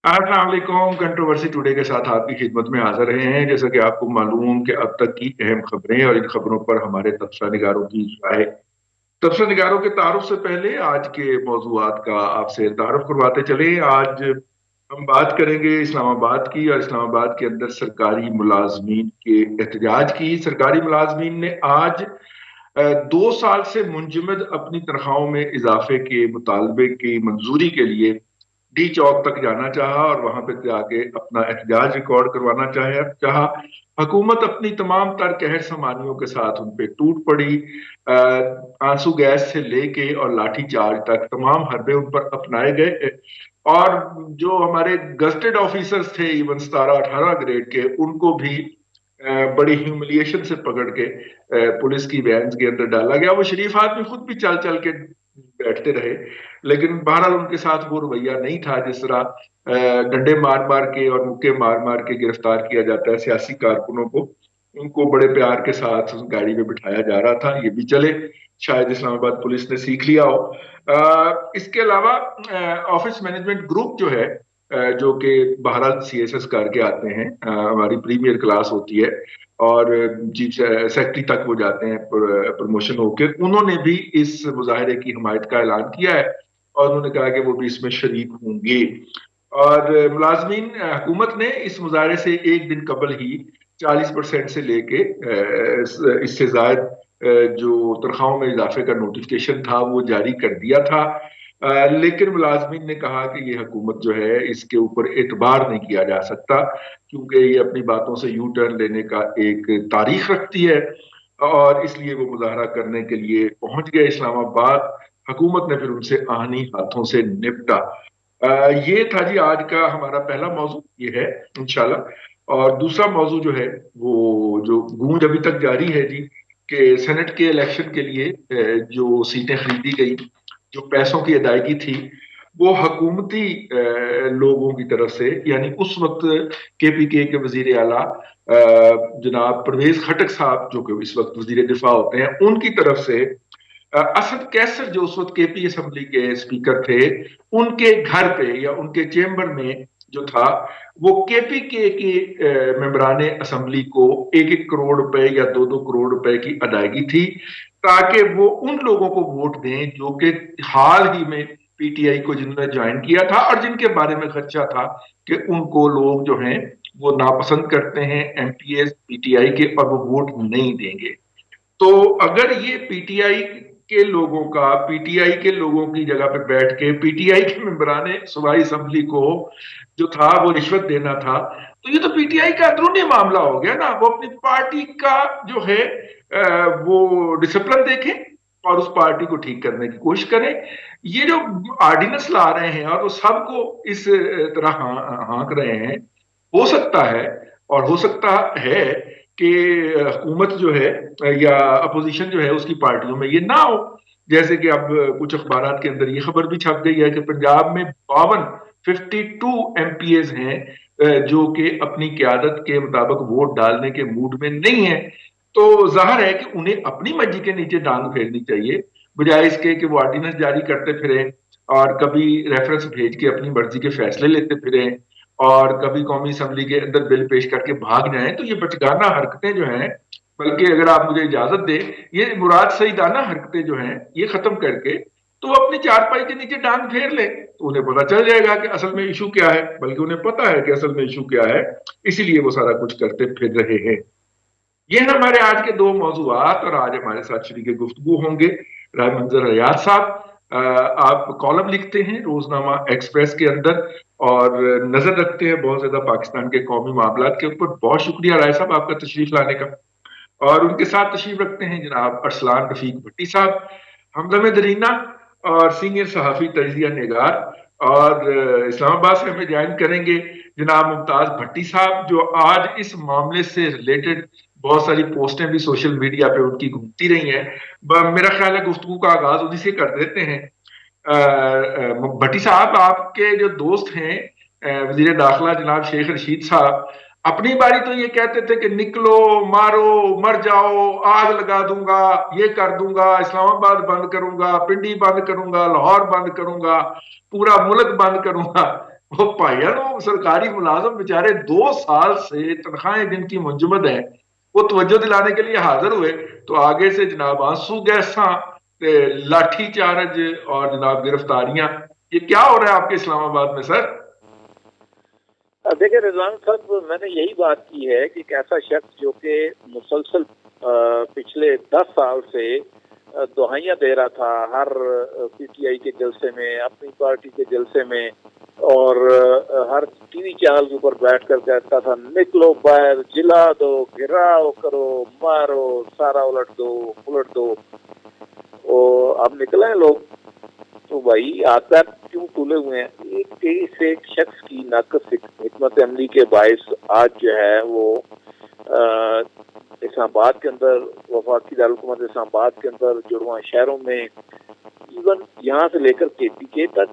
अस्सलाम वालेकुम। Controversy today के साथ आपकी खिदमत में हाजिर रहे हैं। जैसा कि आपको मालूम कि अब तक की अहम खबरें और इन खबरों पर हमारे तबसरा निगारों की राय। तबसरा निगारों के तारुफ से पहले आज के मौजूआत का आपसे तारुफ करवाते चले। आज हम बात करेंगे इस्लामाबाद की, और इस्लामाबाद के अंदर सरकारी मुलाजमीन के एहतजाज की। सरकारी मुलाजमीन ने आज 2 साल से मुंजमद अपनी तनख्वाहों में इजाफे के मुतालबे की मंजूरी के लिए डी चौक तक जाना चाहा और वहां पे जाके अपना एहतजाज रिकॉर्ड करवाना चाहा। हुकूमत अपनी तमाम तर कहर समानियों के साथ उन पे टूट पड़ी। आंसू गैस से लेके और लाठी चार्ज तक तमाम हरबे उन पर अपनाए गए। और जो हमारे गस्टेड ऑफिसर्स थे, इवन 17-18 ग्रेड के, उनको भी बड़ी ह्यूमिलिएशन से पकड़ के पुलिस की वैन के अंदर डाला गया। वो शरीफ आदमी खुद भी चल चल के बैठते रहे, लेकिन बहरहाल उनके साथ वो रवैया नहीं था जिस तरह डंडे मार मार के और मुक्के मार मार के गिरफ्तार किया जाता है सियासी कारकुनों को। उनको बड़े प्यार के साथ उस गाड़ी में बिठाया जा रहा था। ये भी चले, शायद इस्लामाबाद पुलिस ने सीख लिया हो। इसके अलावा ऑफिस मैनेजमेंट ग्रुप जो है, जो कि बहरहाल सीएसएस करके आते हैं, हमारी प्रीमियर क्लास होती है और चीफ सेक्रेटरी तक वो जाते हैं प्रमोशन होकर, उन्होंने भी इस मुजाहरे की हिमायत का ऐलान किया है और उन्होंने कहा कि वो भी इसमें शरीक होंगे। और मुलाजमीन हुकूमत ने इस मुजाहरे से एक दिन कबल ही 40% से लेके इससे जायद जो तनख्वाहों में इजाफे का नोटिफिकेशन था वो जारी कर दिया था। लेकिन मुलाजमीन ने कहा कि ये हुकूमत जो है इसके ऊपर एतबार नहीं किया जा सकता, क्योंकि ये अपनी बातों से यू टर्न लेने का एक तारीख रखती है, और इसलिए वो मुजाहरा करने के लिए पहुंच गए इस्लामाबाद। हुकूमत ने फिर उनसे आहनी हाथों से निपटा। ये था जी आज का हमारा पहला मौजू, ये है इंशाल्लाह। और दूसरा मौजू जो है, वो जो गूंज अभी तक जारी है जी, कि सेनेट के इलेक्शन के लिए जो सीटें खरीदी गई, जो पैसों की अदायगी थी, वो हकूमती लोगों की तरफ से, यानी उस वक्त केपीके के वजीर आला जनाब परवेज खटक साहब, जो कि इस वक्त वजीर दिफा होते हैं, उनकी तरफ से असद कैसर, जो उस वक्त केपी असेंबली के स्पीकर थे, उनके घर पे या उनके चेम्बर में जो था, वो केपीके के मेंबराने असेंबली को 1-1 करोड़ रुपए या 2-2 करोड़ रुपए की अदायगी थी, ताकि वो उन लोगों को वोट दें जो कि हाल ही में पीटीआई को जिन्होंने ज्वाइन किया था और जिनके बारे में खर्चा था कि उनको लोग जो हैं वो नापसंद करते हैं, एमपीएस पीटीआई के, और वो वोट नहीं देंगे। तो अगर ये पीटीआई के लोगों का, पीटीआई के लोगों की जगह पे बैठ के पीटीआई के मेंबराने सूबाई असेंबली को जो था वो रिश्वत देना था, तो ये तो पीटीआई का अंदरूनी मामला हो गया ना। वो अपनी पार्टी का जो है वो डिसिप्लिन देखें और उस पार्टी को ठीक करने की कोशिश करें। ये जो ऑर्डिनेंस ला रहे हैं और वो सबको इस तरह हाँक रहे हैं, हो सकता है, और हो सकता है कि हुकूमत जो है या अपोजिशन जो है उसकी पार्टियों में ये ना हो। जैसे कि अब कुछ अखबारात के अंदर ये खबर भी छप गई है कि पंजाब में 52 एमपीएस हैं जो कि अपनी क्यादत के मुताबिक वोट डालने के मूड में नहीं है। तो जाहिर है कि उन्हें अपनी मर्जी के नीचे टांग फेरनी चाहिए, बजाय इसके कि वो ऑर्डिनेंस जारी करते फिरे और कभी रेफरेंस भेज के अपनी मर्जी के फैसले लेते फिरे और कभी कौमी असम्बली के अंदर बिल पेश करके भाग जाएं। तो ये बचगाना हरकतें जो हैं, बल्कि अगर आप मुझे इजाजत दें, ये मुराद सईदाना हरकतें जो हैं ये खत्म करके तो अपनी चारपाई के नीचे टांग फेर ले, तो उन्हें पता चल जाएगा कि असल में इशू क्या है। बल्कि उन्हें पता है कि असल में इशू क्या है, इसीलिए वो सारा कुछ करते फिर रहे हैं। ये हैं हमारे आज के दो मौजूआत, और आज हमारे साथ शरीक गुफ्तगू होंगे राय मंजर हयात साहब। आप कॉलम लिखते हैं रोजनामा एक्सप्रेस के अंदर और नजर रखते हैं बहुत ज्यादा पाकिस्तान के कौमी मामलात के ऊपर। बहुत शुक्रिया राय साहब आपका तशरीफ लाने का। और उनके साथ तशरीफ रखते हैं जनाब अरसलान रफीक भट्टी साहब, हमदम दरीना और सीनियर सहाफी तजिया निगार। और इस्लामाबाद से हमें ज्वाइन करेंगे जनाब मुमताज भट्टी साहब, जो आज इस मामले से रिलेटेड बहुत सारी पोस्टें भी सोशल मीडिया पे उनकी घूमती रही हैं। मेरा ख्याल है गुफ्तगू का आगाज उन्हीं से कर देते हैं। भट्टी साहब, आपके जो दोस्त हैं वजीर दाखिला जनाब शेख रशीद साहब, अपनी बारी तो ये कहते थे कि निकलो, मारो, मर जाओ, आग लगा दूंगा, ये कर दूंगा, इस्लामाबाद बंद करूंगा, पिंडी बंद करूंगा, लाहौर बंद करूंगा, पूरा मुल्क बंद करूंगा। वो भाईयान, वो सरकारी मुलाजम बेचारे 2 साल से तनख्वाहें जिनकी मुंजमद है, वो तवज्जो दिलाने के लिए हाजिर हुए तो आगे से जनाब आंसू गैसा, लाठी चार्ज और जनाब गिरफ्तारियां। ये क्या हो रहा है आपके इस्लामाबाद में सर? देखिए रिजवान साहब, मैंने यही बात की है कि एक ऐसा शख्स जो कि मुसलसल पिछले 10 साल से दुहाइयां दे रहा था हर पीटीआई के जलसे में, अपनी पार्टी के जलसे में, और हर टीवी चैनल के ऊपर बैठ कर कहता था निकलो बाहर, जिला दो, घिराव करो, मारो, सारा उलट दो, उलट दो। अब निकले हैं लोग, तो भाई आता क्यों तुले हुए हैं? एक शख्स की नाकस हिकमत अमली के बायस आज जो है वो इस्लामाबाद के अंदर, वफाकी दारुल इस्लामाबाद के अंदर, जुड़वा शहरों में, इवन यहाँ से लेकर केपीके तक,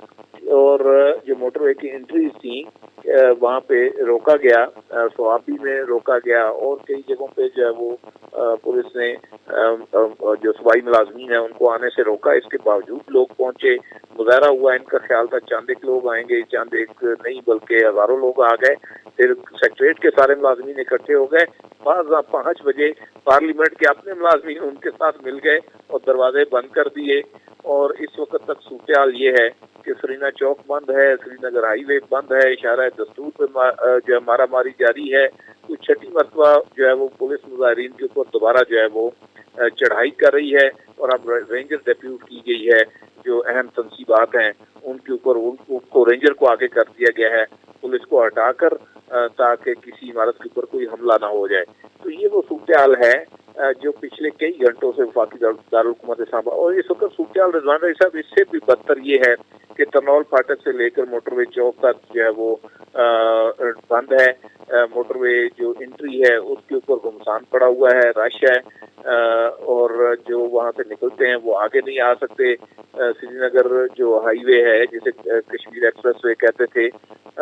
और जो मोटरवे की एंट्रीज थी वहाँ पे रोका गया, स्वाबी में रोका गया, और कई जगहों पे जो है वो पुलिस ने जो सूबाई मुलाजमीन है उनको आने से रोका। इसके बावजूद लोग पहुंचे, मुजाहरा हुआ, इनका ख्याल था चंद एक लोग आएंगे, चंद एक नहीं बल्कि हजारों लोग आ गए। फिर सेक्रेटरीट के सारे मुलाजमीन इकट्ठे हो गए, 5 बजे पार्लियामेंट के अपने मुलाजमीन उनके साथ मिल गए और दरवाजे बंद कर दिए। और इस वक्त तक सूरत हाल ये है कि सरीना चौक बंद है, श्रीनगर हाईवे बंद है, इशारा दस्तूर पे जो है मारा मारी जारी है। तो छठी मरतबा जो है वो पुलिस मुजाहिरीन के ऊपर दोबारा जो है वो चढ़ाई कर रही है, और अब रेंजर डेप्यूट की गई है। जो अहम तनसीबात हैं उनके ऊपर उनको रेंजर को आगे कर दिया गया है, पुलिस को हटाकर, ताकि किसी इमारत के ऊपर कोई हमला ना हो जाए। तो ये वो सूरत हाल है जो पिछले कई घंटों से वफाकी दारुल हुकूमत इस्लामाबाद। और इस वक्त सूरत हाल रिजवान भाई साहब इससे भी बदतर ये है कि तरनौल फाटक से लेकर मोटरवे चौक तक जो है वो बंद है। मोटरवे जो एंट्री है उसके ऊपर घुमसान पड़ा हुआ है, रश है, और जो वहाँ से निकलते हैं वो आगे नहीं आ सकते। श्रीनगर जो हाईवे है जिसे कश्मीर एक्सप्रेस वे कहते थे,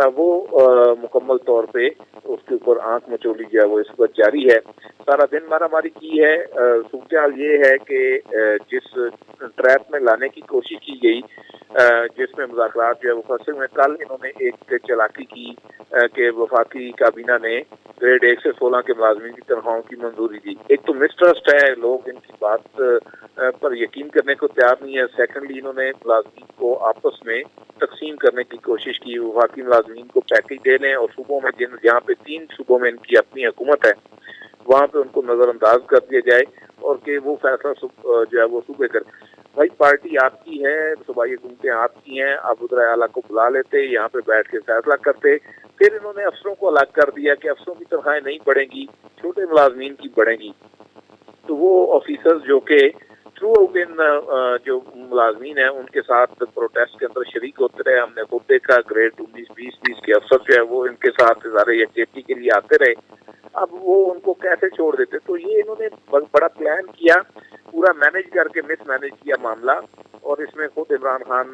वो मुकम्मल तौर पे उसके ऊपर आंख मचोली जो है वो इस वक्त जारी है। सारा दिन मारामारी की है। सूरत हाल ये है कि जिस ट्रैप में लाने की कोशिश की गई, जिसमें मुज़ाकरात जो है वो फंसे हुए, कल इन्होंने एक चालाकी की कि वफाकी काबीना ने ग्रेड 1 से 16 के मुलाजमीन की तनख्वाहों की मंजूरी दी। एक तो मिसट्रस्ट है, लोग इनकी बात पर यकीन करने को तैयार नहीं है। सेकेंडली इन्होंने मुलाजमीन को आपस में तकसीम करने की कोशिश की, वफाकी मुलाजमीन को पैकेज दे लें और सूबों में जहाँ पे 3 सूबों में इनकी अपनी हुकूमत है वहाँ पे उनको नजरअंदाज कर दिया जाए, और कि वो फैसला जो है वो सूबे कर। भाई पार्टी आपकी है, सूबाई हुकूमतें आपकी हैं, आप उधर आला को बुला लेते, यहाँ पे बैठ के फैसला करते। फिर इन्होंने अफसरों को अलग कर दिया कि अफसरों की तनख्वाहें नहीं बढ़ेंगी, छोटे मुलाजमीन की बढ़ेंगी। तो वो ऑफिसर्स जो कि थ्रू आउट इन जो मुलाजमीन है उनके साथ प्रोटेस्ट के अंदर शरीक होते रहे, हमने खुद देखा ग्रेड 19-20 के अफसर जो है वो इनके साथ इज़हार यकजहती के लिए आते रहे। अब वो उनको कैसे छोड़ देते? तो ये इन्होंने बड़ा प्लान किया, पूरा मैनेज करके मिसमैनेज किया मामला। और इसमें खुद इमरान खान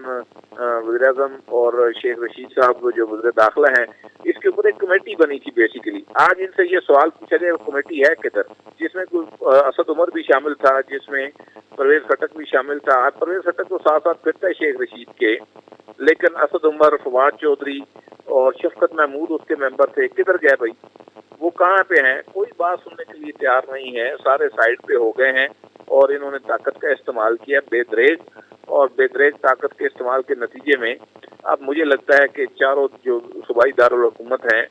वज़ीर-ए-आज़म और शेख रशीद साहब जो वज़ीर दाखिला हैं, इसके ऊपर एक कमेटी बनी थी बेसिकली। आज इनसे ये सवाल पूछा जाए वो कमेटी है किधर, जिसमें असद उमर भी शामिल था, जिसमें परवेज खटक भी शामिल था। आज परवेज खटक तो साथ साथ फिरता है शेख रशीद के, लेकिन असद उमर, फवाद चौधरी और शफकत महमूद उसके मेंबर थे, किधर गए भाई? वो कहाँ पे हैं? कोई बात सुनने के लिए तैयार नहीं है, सारे साइड पे हो गए हैं। और इन्होंने ताकत का इस्तेमाल किया बेदरेज, और बेदरेज ताकत के इस्तेमाल के नतीजे में अब मुझे लगता है कि चारों जो सूबाई दारुल हुकूमत हैं,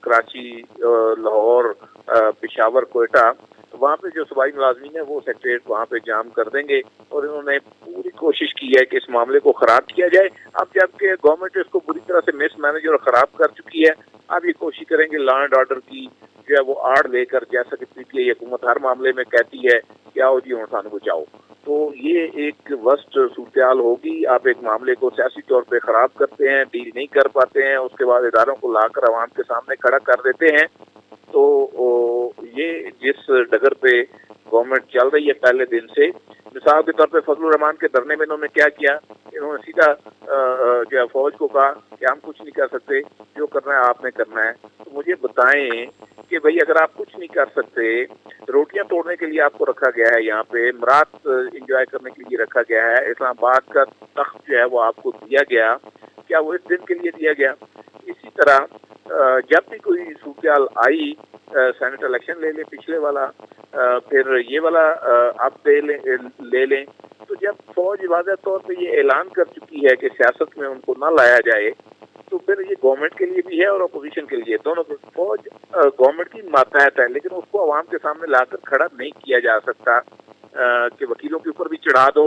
कराची, लाहौर, पेशावर, कोयटा, वहाँ पे जो सूबाई मुलाजमीन है वो सेक्रेटरीट वहाँ पे जाम कर देंगे। और इन्होंने पूरी कोशिश की है कि इस मामले को खराब किया जाए। अब जबकि गवर्नमेंट इसको बुरी तरह से मिसमैनेज और खराब कर चुकी है, अब ये कोशिश करेंगे लॉ एंड ऑर्डर की जो है वो आड़ लेकर, जैसा कि पीटीआई हुकूमत हर मामले में कहती है कि आओ जी हुण सानू बचाओ। तो ये एक वर्स्ट सूरत हाल होगी। आप एक मामले को सियासी तौर पे खराब करते हैं, डील नहीं कर पाते हैं, उसके बाद इदारों को लाकर अवाम के सामने खड़ा कर देते हैं। तो ये जिस डगर पे गवर्नमेंट चल रही है पहले दिन से, मिसाल के तौर पे फजलुर रहमान के धरने में इन्होंने क्या किया, इन्होंने सीधा जो है फौज को कहा कि हम कुछ नहीं कर सकते, जो करना है आपने करना है। तो मुझे बताएं कि भाई अगर आप कुछ नहीं कर सकते, रोटियां तोड़ने के लिए आपको रखा गया है, यहाँ पे मरात एंजॉय करने के लिए रखा गया है, इस्लामाबाद का तख्त जो है वो आपको दिया गया क्या वो इस दिन के लिए दिया गया? इसी तरह जब भी कोई सूरत आई, सेनेट इलेक्शन ले लें पिछले वाला, फिर ये वाला आप ले लें, तो जब फौज वाज़ेह तौर पे ये ऐलान कर चुकी है कि सियासत में उनको ना लाया जाए, तो फिर ये गवर्नमेंट के लिए भी है और अपोजिशन के लिए, दोनों को। फौज गवर्नमेंट की मातहत है, लेकिन उसको आवाम के सामने लाकर खड़ा नहीं किया जा सकता कि वकीलों के ऊपर भी चढ़ा दो,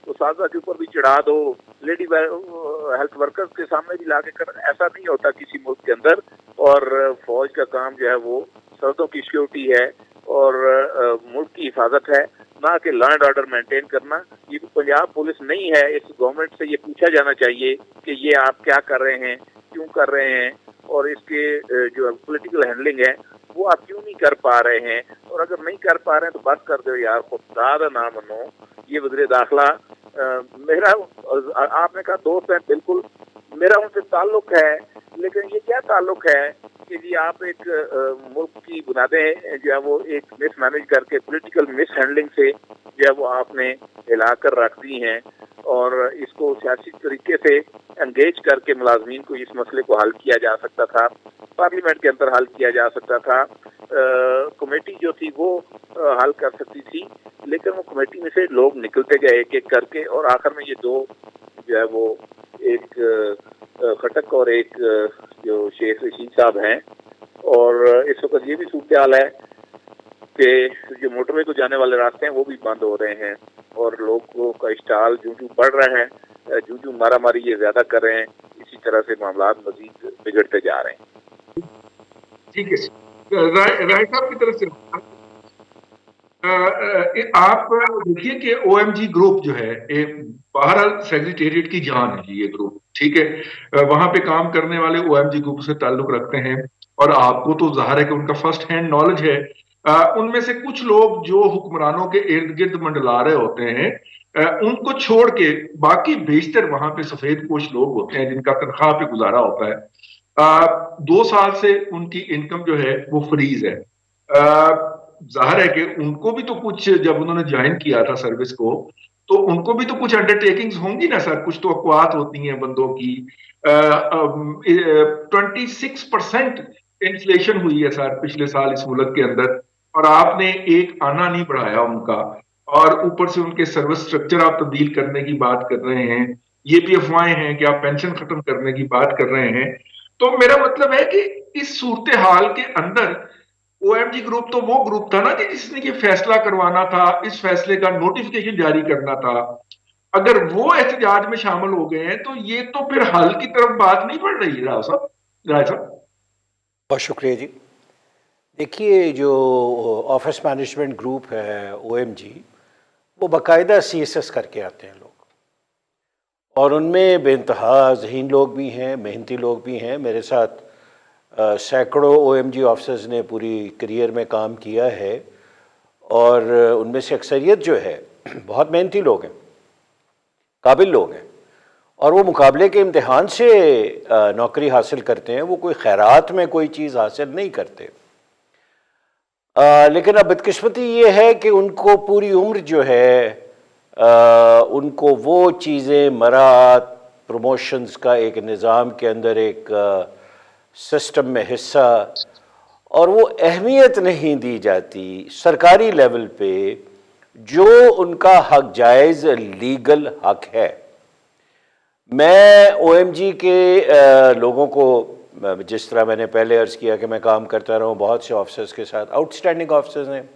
उस्तादा के ऊपर भी चढ़ा दो, लेडी हेल्थ वर्कर्स के सामने भी लाके कर, ऐसा नहीं होता किसी मुल्क के अंदर। और फौज का काम जो है वो सरहदों की सिक्योरिटी है और मुल्क की हिफाजत है, ना कि लॉ एंड ऑर्डर मेंटेन करना। ये पंजाब पुलिस नहीं है। इस गवर्नमेंट से ये पूछा जाना चाहिए कि ये आप क्या कर रहे हैं, क्यों कर रहे हैं, और इसके जो पॉलिटिकल हैंडलिंग है वो आप क्यों नहीं कर पा रहे हैं। और अगर नहीं कर पा रहे हैं तो बस कर दो यार, खुदा का नाम मनो। ये वज़ीर दाखिला मेरा, आपने कहा दोस्त है, बिल्कुल मेरा उनसे ताल्लुक है, लेकिन ये क्या ताल्लुक है कि जी आप एक मुल्क की बुनियादें जो है वो एक मिसमैनेज करके पॉलिटिकल मिस हैंडलिंग से जो है वो आपने हिलाकर रख दी हैं, और इसको सियासी तरीके से एंगेज करके मुलाजमीन को इस मसले को हल किया जा सकता था, पार्लियामेंट के अंदर हल किया जा सकता था, कमेटी जो थी वो हल कर सकती थी, लेकिन वो कमेटी में से लोग निकलते गए एक एक करके, और आखिर में ये दो जो है वो एक खटक और एक जो शेख रशीद साहब हैं। और इस वक्त ये भी सूरत हाल है कि जो मोटरवे को जाने वाले रास्ते हैं वो भी बंद हो रहे हैं, और लोगों का इश्ताल जूं बढ़ रहा है, जूं मारा मारी ये ज्यादा कर रहे हैं, इसी तरह से मामला मजीद बिगड़ते जा रहे हैं। ठीक है, राय साहब की तरफ से आप देखिए कि ओएमजी ग्रुप जो है बहरहाल सेक्रेटेरिएट की जान है ये ग्रुप, ठीक है। वहां पे काम करने वाले ओएमजी ग्रुप से ताल्लुक रखते हैं, और आपको तो जाहिर है कि उनका फर्स्ट हैंड नॉलेज है। उनमें से कुछ लोग जो हुक्मरानों के इर्द गिर्द मंडला रहे होते हैं, उनको छोड़ के बाकी बेशतर वहां पे सफेद पोश लोग होते हैं जिनका तनख्वाह पे गुजारा होता है। 2 साल से उनकी इनकम जो है वो फ्रीज है। जाहिर है कि उनको भी तो कुछ, जब उन्होंने ज्वाइन किया था सर्विस को, तो उनको भी तो कुछ अंडरटेकिंग्स होंगी ना सर, कुछ तो अक़वात होती हैं बंदों की। 26% इन्फ्लेशन हुई है सर पिछले साल इस मुल्क के अंदर, और आपने एक आना नहीं बढ़ाया उनका, और ऊपर से उनके सर्विस स्ट्रक्चर आप तब्दील करने की बात कर रहे हैं। ये भी अफवाहें हैं कि आप पेंशन खत्म करने की बात कर रहे हैं। तो मेरा मतलब है कि इस सूरत हाल के अंदर ओएमजी ग्रुप तो वो ग्रुप था ना कि जिसने ये फैसला करवाना था, इस फैसले का नोटिफिकेशन जारी करना था। अगर वो एहतजाज में शामिल हो गए हैं तो ये तो फिर हल की तरफ बात नहीं बढ़ रही है राव साहब। बहुत शुक्रिया जी। देखिए, जो ऑफिस मैनेजमेंट ग्रुप है ओएमजी, वो बाकायदा सीएसएस करके आते हैं लोग, और उनमें बेइंतहा ज़हीन लोग भी हैं, मेहनती लोग भी हैं। मेरे साथ सैकड़ों ओएमजी ऑफिसर्स ने पूरी करियर में काम किया है, और उनमें से अक्सरियत जो है बहुत मेहनती लोग हैं, काबिल लोग हैं, और वो मुकाबले के इम्तिहान से नौकरी हासिल करते हैं। वो कोई खैरात में कोई चीज़ हासिल नहीं करते। लेकिन अब बदकिस्मती ये है कि उनको पूरी उम्र जो है उनको वो चीज़ें, मरात, प्रमोशंस का एक निज़ाम के अंदर एक सिस्टम में हिस्सा, और वो अहमियत नहीं दी जाती सरकारी लेवल पे जो उनका हक, जायज़ लीगल हक है। मैं ओएमजी के लोगों को, जिस तरह मैंने पहले अर्ज़ किया कि मैं काम करता रहा हूँ बहुत से ऑफिसर्स के साथ, आउटस्टैंडिंग ऑफिसर्स हैं,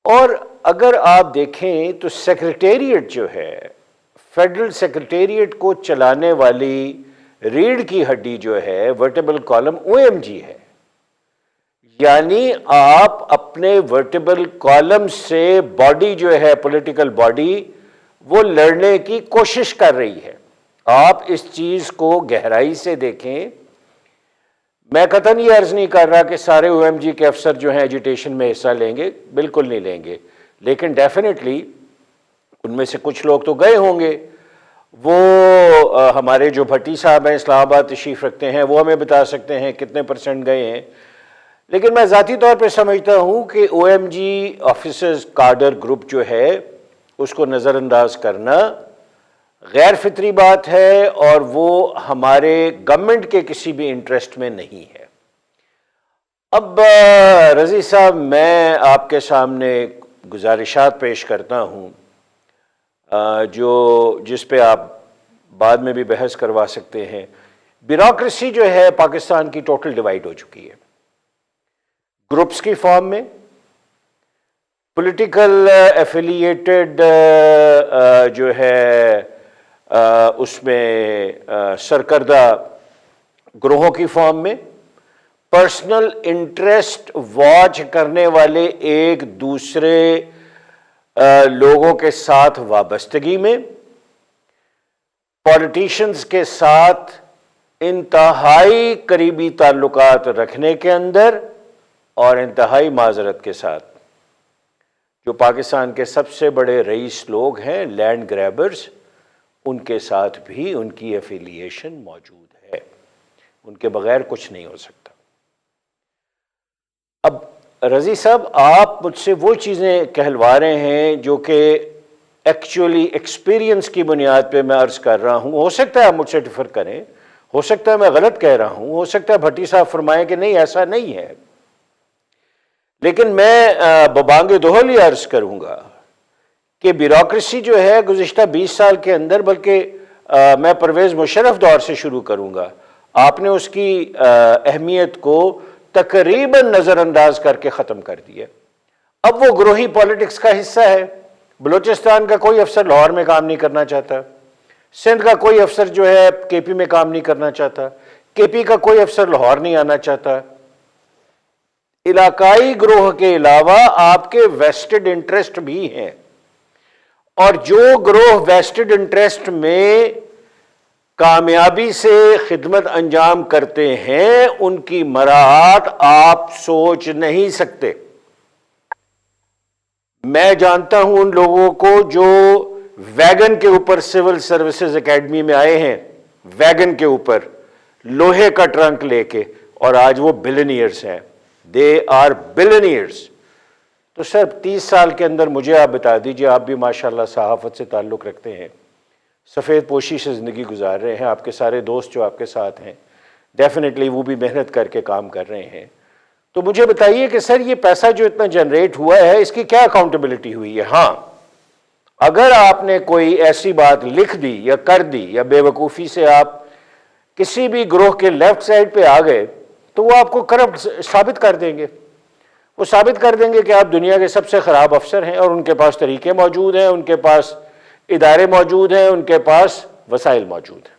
और अगर आप देखें तो सेक्रेटेरिएट जो है, फेडरल सेक्रेटेरिएट को चलाने वाली रीढ़ की हड्डी जो है, वर्टिबल कॉलम ओएमजी है। यानी आप अपने वर्टिबल कॉलम से बॉडी जो है, पॉलिटिकल बॉडी, वो लड़ने की कोशिश कर रही है। आप इस चीज़ को गहराई से देखें। मैं कतई ये अर्ज़ नहीं कर रहा कि सारे ओएमजी के अफसर जो हैं एजिटेशन में हिस्सा लेंगे, बिल्कुल नहीं लेंगे, लेकिन डेफिनेटली उनमें से कुछ लोग तो गए होंगे। वो हमारे जो भट्टी साहब हैं, इस्लामाबाद तशरीफ़ रखते हैं, वो हमें बता सकते हैं कितने % गए हैं। लेकिन मैं ज़ाती तौर पे समझता हूँ कि ओएमजी ऑफिसर्स काडर ग्रुप जो है उसको नज़रअंदाज करना गैर फितरी बात है और वो हमारे गवर्नमेंट के किसी भी इंटरेस्ट में नहीं है। अब रज़ी साहब, मैं आपके सामने गुजारिशात पेश करता हूँ जो जिस पे आप बाद में भी बहस करवा सकते हैं। ब्यूरोक्रेसी जो है पाकिस्तान की टोटल डिवाइड हो चुकी है, ग्रुप्स की फॉर्म में, पॉलिटिकल एफिलिएटेड जो है उसमें सरकर्दा ग्रोहों की फॉर्म में, पर्सनल इंटरेस्ट वॉच करने वाले एक दूसरे लोगों के साथ वाबस्तगी में, पॉलिटिशियंस के साथ इंतहाई करीबी ताल्लुकात रखने के अंदर, और इंतहाई माजरत के साथ जो पाकिस्तान के सबसे बड़े रईस लोग हैं, लैंड ग्रैबर्स, उनके साथ भी उनकी एफिलिएशन मौजूद है। उनके बगैर कुछ नहीं हो सकता। अब रज़ी साहब, आप मुझसे वो चीज़ें कहलवा रहे हैं जो कि एक्चुअली एक्सपीरियंस की बुनियाद पे मैं अर्ज़ कर रहा हूँ। हो सकता है आप मुझसे डिफर करें, हो सकता है मैं गलत कह रहा हूँ, हो सकता है भट्टी साहब फरमाएं कि नहीं ऐसा नहीं है, लेकिन मैं बबांगे दोहल ये अर्ज़ करूँगा कि ब्यूरोक्रेसी जो है गुज़िश्ता 20 साल के अंदर, बल्कि मैं परवेज़ मुशर्रफ दौर से शुरू करूँगा, आपने उसकी अहमियत को तकरीबन नज़रअंदाज करके ख़त्म कर दिया। अब वो ग्रोही पॉलिटिक्स का हिस्सा है। बलूचिस्तान का कोई अफसर लाहौर में काम नहीं करना चाहता, सिंध का कोई अफसर जो है केपी में काम नहीं करना चाहता, केपी का कोई अफसर लाहौर नहीं आना चाहता। इलाकाई ग्रोह के अलावा आपके वेस्टेड इंटरेस्ट भी हैं, और जो ग्रोह वेस्टेड इंटरेस्ट में कामयाबी से खिदमत अंजाम करते हैं, उनकी मराहत आप सोच नहीं सकते। मैं जानता हूं उन लोगों को जो वैगन के ऊपर सिविल सर्विसेज एकेडमी में आए हैं, वैगन के ऊपर लोहे का ट्रंक लेके, और आज वो बिलियनियर्स हैं। They are billionaires. तो सर 30 साल के अंदर मुझे आप बता दीजिए, आप भी माशाल्लाह सहाफ़त से ताल्लुक़ रखते हैं, सफ़ेद पोशी से ज़िंदगी गुजार रहे हैं, आपके सारे दोस्त जो आपके साथ हैं डेफिनेटली वो भी मेहनत करके काम कर रहे हैं। तो मुझे बताइए कि सर ये पैसा जो इतना जनरेट हुआ है, इसकी क्या अकाउंटेबिलिटी हुई है? हाँ, अगर आपने कोई ऐसी बात लिख दी या कर दी, या बेवकूफ़ी से आप किसी भी ग्रोह के लेफ्ट साइड पे आ गए, तो वो आपको करप्ट साबित कर देंगे। वो साबित कर देंगे कि आप दुनिया के सबसे ख़राब अफसर हैं, और उनके पास तरीके मौजूद हैं, उनके पास इदारे मौजूद हैं, उनके पास वसाइल मौजूद हैं।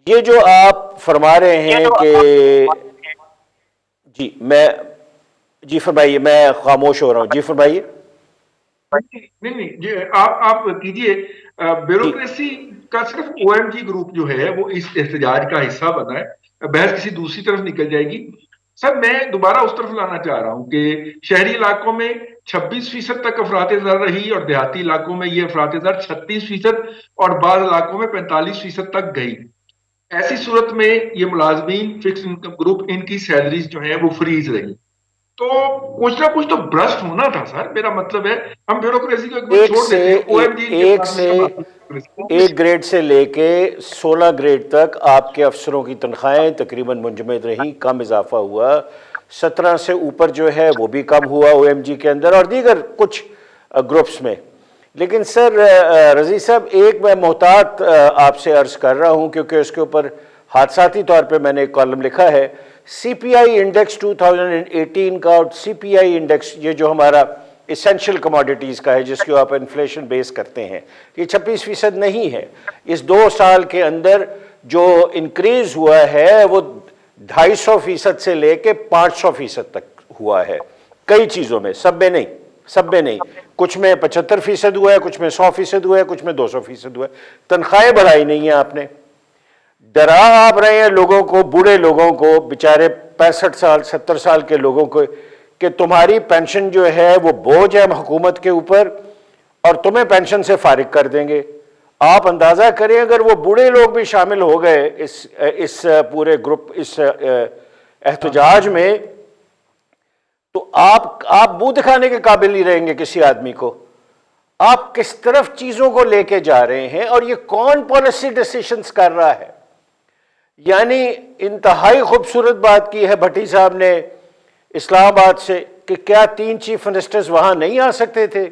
ये जो आप फरमा रहे हैं कि जी फरमाइए, मैं खामोश हो रहा हूँ, जी फरमाइए। नहीं, आप कीजिए। ब्यूरोक्रेसी का सिर्फ ओएमजी ग्रुप जो है वो इस एहतजाज का हिस्सा बना है, बहस किसी दूसरी तरफ निकल जाएगी। सर मैं दोबारा उस तरफ लाना चाह रहा हूं कि शहरी इलाकों में 26% तक अफरात ज़र रही, और देहाती इलाकों में ये अफरात ज़र 36% और बाद इलाकों में 45% तक गई। ऐसी सूरत में ये मुलाजमीन फिक्स इनकम ग्रुप, इनकी सैलरीज जो है वो फ्रीज रही। तो कुछ ना कुछ तो भ्रष्ट होना था सर, मेरा मतलब है। हम ब्यूरोक्रेसी को छोड़ देते हैं। एक ग्रेड से लेके 16 ग्रेड तक आपके अफसरों की तनख्वाहें तकरीबन मुंजमद रही, कम इजाफा हुआ। 17 से ऊपर जो है वो भी कम हुआ ओएमजी के अंदर और दीगर कुछ ग्रुप्स में। लेकिन सर रज़ी साहब, एक मैं मोहतात आपसे अर्ज कर रहा हूं, क्योंकि उसके ऊपर हादसाती तौर पे मैंने एक कॉलम लिखा है। सीपीआई इंडेक्स 2018 का, और सीपीआई इंडेक्स ये जो हमारा इसेंशियल कमोडिटीज़ का है, जिसके आप इन्फ्लेशन बेस करते हैं, ये 26% नहीं है। इस 2 साल के अंदर जो इंक्रीज़ हुआ है वो 250% से लेके 500% तक हुआ है, कई चीज़ों में, सब में नहीं। कुछ में 75% हुआ है, कुछ में 100% हुआ है, कुछ में 200% हुआ है। तनख्वाहें बढ़ाई नहीं है आपने। डरा आप रहे हैं लोगों को, बूढ़े लोगों को, बेचारे 65 साल 70 साल के लोगों को, कि तुम्हारी पेंशन जो है वो बोझ है हुकूमत के ऊपर और तुम्हें पेंशन से फारिग कर देंगे। आप अंदाज़ा करें अगर वो बूढ़े लोग भी शामिल हो गए इस पूरे ग्रुप, इस एहतजाज में, तो आप मुंह दिखाने के काबिल नहीं रहेंगे किसी आदमी को। आप किस तरफ चीजों को लेके जा रहे हैं और ये कौन पॉलिसी डिसीजंस कर रहा है। यानी इंतहाई खूबसूरत बात की है भट्टी साहब ने इस्लामाबाद से कि क्या 3 चीफ मिनिस्टर्स वहां नहीं आ सकते थे।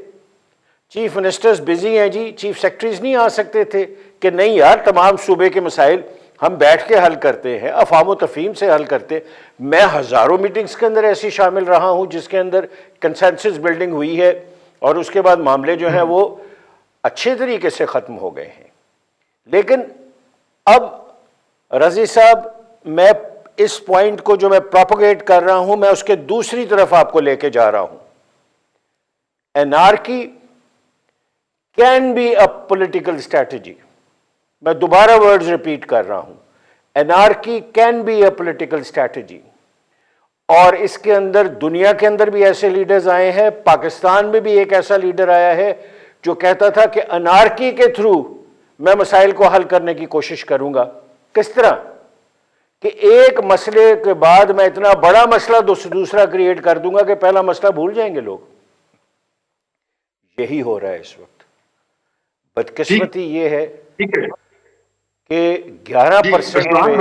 चीफ मिनिस्टर्स बिजी हैं जी, चीफ सेक्रेटरीज नहीं आ सकते थे कि नहीं यार तमाम सूबे के मसाइल हम बैठ के हल करते हैं, अफाम तफहीम से हल करते हैं। मैं हज़ारों मीटिंग्स के अंदर ऐसी शामिल रहा हूं जिसके अंदर कंसेंसस बिल्डिंग हुई है और उसके बाद मामले जो हैं वो अच्छे तरीके से ख़त्म हो गए हैं। लेकिन अब रज़ी साहब, मैं इस पॉइंट को जो मैं प्रोपोगेट कर रहा हूं, मैं उसके दूसरी तरफ आपको लेके जा रहा हूं। Anarchy can be a political strategy. मैं दोबारा वर्ड्स रिपीट कर रहा हूं, anarchy can be a political strategy. और इसके अंदर दुनिया के अंदर भी ऐसे लीडर्स आए हैं, पाकिस्तान में भी एक ऐसा लीडर आया है जो कहता था कि अनार्की के थ्रू मैं मसाइल को हल करने की कोशिश करूंगा। किस तरह कि एक मसले के बाद मैं इतना बड़ा मसला दूसरा क्रिएट कर दूंगा कि पहला मसला भूल जाएंगे लोग। यही हो रहा है इस वक्त। बदकिस्मती ये है कि 11%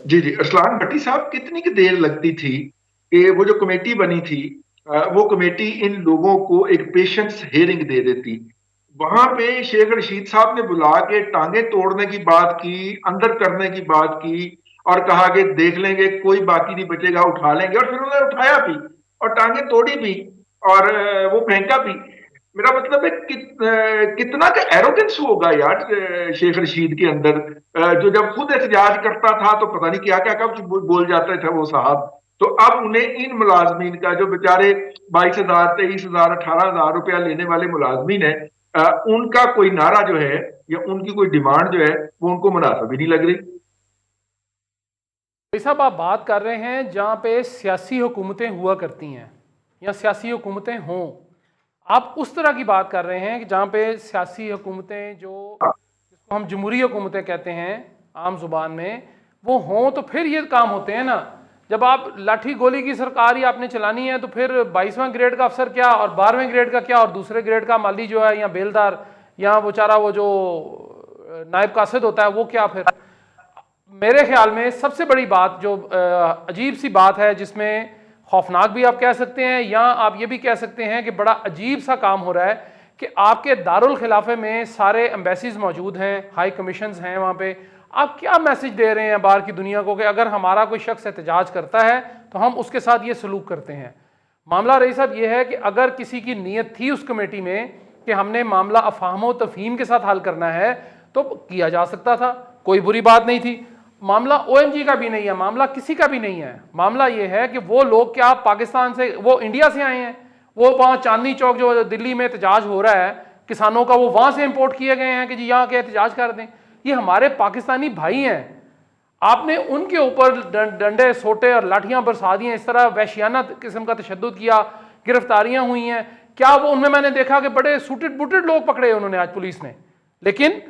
जी असलान भट्टी साहब, कितनी की देर लगती थी कि वो जो कमेटी बनी थी वो कमेटी इन लोगों को एक पेशेंस हियरिंग दे देती। वहां पे शेख रशीद साहब ने बुला के टांगे तोड़ने की बात की, अंदर करने की बात की और कहा कि देख लेंगे, कोई बाकी नहीं बचेगा, उठा लेंगे। और फिर उन्होंने उठाया भी और टांगे तोड़ी भी और वो फेंका भी। मेरा मतलब है कितना का एरोगेंस होगा यार शेख रशीद के अंदर, जो जब खुद एहतजाज करता था तो पता नहीं क्या क्या कब बोल जाते थे वो साहब। तो अब उन्हें इन मुलाजमीन का, जो बेचारे 22,000 23,000 18,000 रुपया लेने वाले मुलाजमीन है, उनका कोई नारा जो है या उनकी कोई डिमांड जो है वो उनको मुनासिब ही नहीं लग रही। भाई साहब, आप बात कर रहे हैं जहां पे सियासी हुकूमतें हुआ करती हैं या सियासी हुकूमतें हों। आप उस तरह की बात कर रहे हैं कि जहाँ पे सियासी हुकूमतें, जो जिसको हम जमहूरी हुकूमतें कहते हैं आम जुबान में, वो हों तो फिर ये काम होते हैं ना। जब आप लाठी गोली की सरकार ही आपने चलानी है तो फिर 22वां ग्रेड का अफसर क्या और 12वें ग्रेड का क्या और दूसरे ग्रेड का माली जो है या बेलदार या बेचारा वो जो नायब कासिद होता है वो क्या। फिर मेरे ख्याल में सबसे बड़ी बात जो अजीब सी बात है, जिसमें खौफनाक भी आप कह सकते हैं या आप ये भी कह सकते हैं कि बड़ा अजीब सा काम हो रहा है कि आपके दारुल खिलाफे में सारे एम्बेसीज मौजूद हैं, हाई कमीशंस हैं वहाँ पे। आप क्या मैसेज दे रहे हैं बाहर की दुनिया को कि अगर हमारा कोई शख्स एहतजाज करता है तो हम उसके साथ ये सलूक करते हैं। मामला रही साहब ये है कि अगर किसी की नीयत थी उस कमेटी में कि हमने मामला अफहाम व तफहीम के साथ हल करना है तो किया जा सकता था, कोई बुरी बात नहीं थी। मामला OMG का भी नहीं है, मामला किसी का भी नहीं है। मामला ये है कि वो लोग क्या पाकिस्तान से, वो इंडिया से आए हैं, वो वहाँ चांदनी चौक जो दिल्ली में एहतजाज हो रहा है किसानों का, वो वहाँ से इंपोर्ट किए गए हैं कि जी यहाँ के एहतजाज कर दें। ये हमारे पाकिस्तानी भाई हैं। आपने उनके ऊपर डंडे सोटे और लाठियाँ बरसा दी हैं, इस तरह वहशियाना किस्म का तशद्दुद किया, गिरफ्तारियाँ हुई हैं। क्या वो उनमें मैंने देखा कि बड़े सूटेड बूटेड लोग पकड़े उन्होंने आज पुलिस ने। लेकिन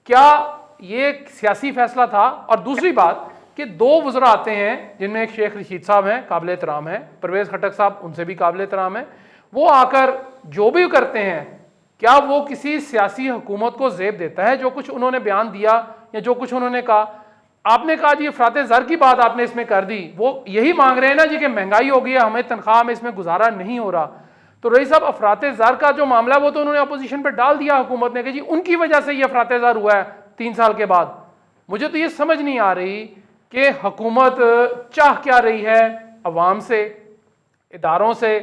क्या ये सियासी फैसला था? और दूसरी बात कि 2 वज़रा आते हैं जिनमें एक शेख रशीद साहब हैं, काबिल एहतराम हैं, परवेज़ खटक साहब उनसे भी काबिल एहतराम है। वो आकर जो भी करते हैं, क्या वो किसी सियासी हुकूमत को ज़ेब देता है? जो कुछ उन्होंने बयान दिया या जो कुछ उन्होंने कहा, आपने कहा जी अफरात ज़र की बात आपने इसमें कर दी, वो यही मांग रहे हैं ना जी कि महंगाई हो गई है, हमें तनख्वाह में इसमें गुजारा नहीं हो रहा। तो रईस साहब, अफरात ज़र का जो मामला वो तो उन्होंने अपोजिशन पर डाल दिया हुकूमत ने कि जी उनकी वजह से ये अफरात ज़र हुआ है 3 साल के बाद। मुझे तो ये समझ नहीं आ रही कि हुकूमत चाह क्या रही है अवाम से, इदारों से।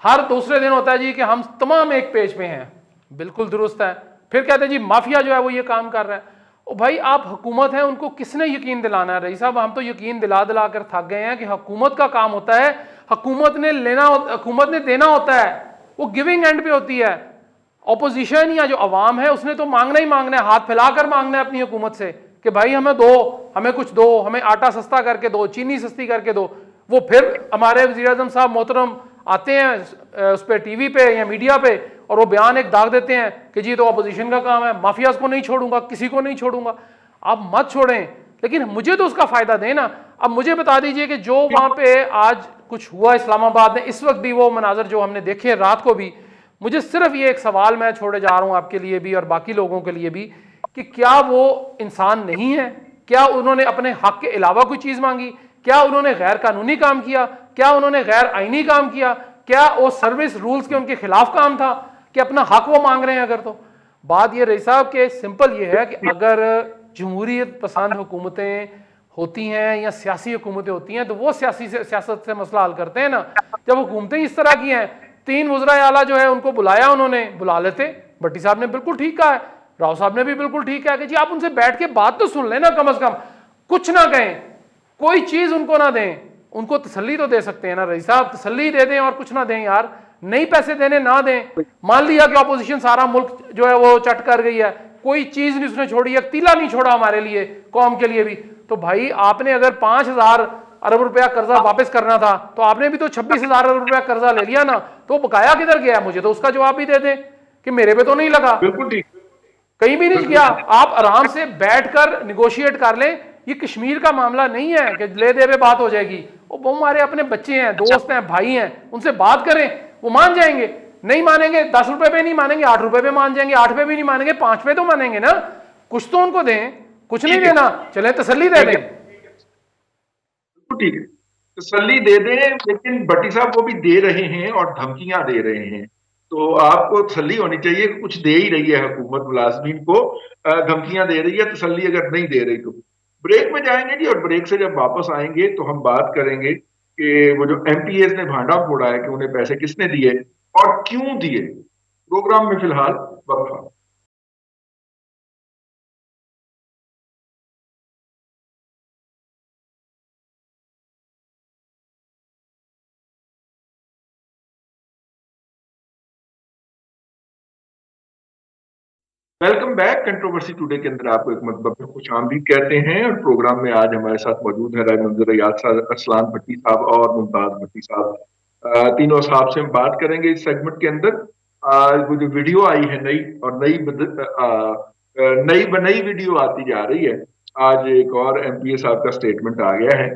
हर दूसरे दिन होता है जी कि हम तमाम एक पेज पे हैं, बिल्कुल दुरुस्त है। फिर कहते हैं जी माफिया जो है वो ये काम कर रहा है। ओ भाई, आप हुकूमत है, उनको किसने यकीन दिलाना है? रईस साहब, हम तो यकीन दिला दिला कर थक गए हैं कि हुकूमत का काम होता है, हुकूमत ने लेना, हुकूमत ने देना होता है, वो गिविंग एंड पे होती है। ऑपोजिशन या जो अवाम है उसने तो मांगना ही मांगना है, हाथ फैलाकर मांगना है अपनी हुकूमत से कि भाई हमें दो, हमें कुछ दो, हमें आटा सस्ता करके दो, चीनी सस्ती करके दो। वो फिर हमारे वज़ीर आज़म साहब मोहतरम आते हैं उस पर टीवी पे या मीडिया पे और वो बयान एक दाग देते हैं कि जी तो अपोजिशन का काम है, माफियाज को नहीं छोड़ूंगा, किसी को नहीं छोड़ूंगा। आप मत छोड़ें, लेकिन मुझे तो उसका फायदा दें ना। अब मुझे बता दीजिए कि जो वहाँ पे आज कुछ हुआ इस्लामाबाद में, इस वक्त भी वो मनाजर जो हमने देखे रात को भी, मुझे सिर्फ ये एक सवाल मैं छोड़े जा रहा हूं आपके लिए भी और बाकी लोगों के लिए भी कि क्या वो इंसान नहीं है? क्या उन्होंने अपने हक के अलावा कोई चीज मांगी? क्या उन्होंने गैर कानूनी काम किया? क्या उन्होंने गैर आईनी काम किया? क्या वो सर्विस रूल्स के उनके खिलाफ काम था कि अपना हक वो मांग रहे हैं? अगर तो बात ये रही साहब कि सिंपल ये है कि अगर जमहूरियत पसंद हुकूमतें होती हैं या सियासी हुकूमतें होती हैं तो वो सियासत से मसला हल करते हैं ना। जब हुकूमतें इस तरह की हैं, 3 वज़रा आला जो है उनको बुलाया, उन्होंने बुला लेते। भट्टी साहब ने बिल्कुल ठीक कहा है, राव साहब ने भी बिल्कुल ठीक कहा कि जी आप उनसे बैठ के बात तो सुन लेना, कम अज कम कुछ ना कहें, कोई चीज उनको ना दें, उनको तसल्ली तो दे सकते हैं ना रईस साहब, तसल्ली दे दें और कुछ ना दें यार, नहीं पैसे देने ना दें। मान लिया कि ऑपोजिशन सारा मुल्क जो है वो चट कर गई है, कोई चीज नहीं उसने छोड़ी, एक तीला नहीं छोड़ा हमारे लिए, कौम के लिए भी, तो भाई आपने अगर 5,000 अरब रुपया कर्जा वापस करना था तो आपने भी तो 26,000 अरब रुपया कर्जा ले लिया ना, तो बकाया किधर गया? मुझे तो उसका जवाब भी दे दें कि मेरे पे तो नहीं लगा, बिल्कुल ठीक, कहीं भी नहीं गया। आप आराम से बैठकर निगोशिएट कर लें। ये कश्मीर का मामला नहीं है कि ले दे पे बात हो जाएगी। वो हमारे अपने बच्चे हैं, दोस्त हैं, भाई हैं, उनसे बात करें, वो मान जाएंगे। नहीं मानेंगे 10 रुपए पे नहीं मानेंगे, 8 रुपए पे मान जाएंगे, 8 पे भी नहीं मानेंगे, 5 पे तो मानेंगे ना। कुछ तो उनको दें, कुछ नहीं देना, चले तसल्ली दे दें। ठीक है, तसल्ली दे दें, लेकिन भट्टी साहब वो भी दे रहे हैं और धमकियां दे रहे हैं, तो आपको तसल्ली होनी चाहिए कि कुछ दे ही रही है हुकूमत, मुलाजमीन को धमकियां दे रही है, तसल्ली अगर नहीं दे रही तो। ब्रेक में जाएंगे जी, और ब्रेक से जब वापस आएंगे तो हम बात करेंगे कि वो जो एमपीएस ने भांडा फोड़ा है कि उन्हें पैसे किसने दिए और क्यों दिए। प्रोग्राम में फिलहाल वक्फा। Welcome back. कंट्रोवर्सी टुडे के अंदर आपको एक मतलब में खुश आमदीद कहते हैं, और प्रोग्राम में आज हमारे साथ मौजूद है राय मंजूर अरसलान भट्टी साहब और मुमताज भट्टी साहब। तीनों साहब से हम बात करेंगे इस सेगमेंट के अंदर। वो जो वीडियो आई है नई, और नई बनाई वीडियो आती जा रही है। आज एक और एमपीए साहब का स्टेटमेंट आ गया है।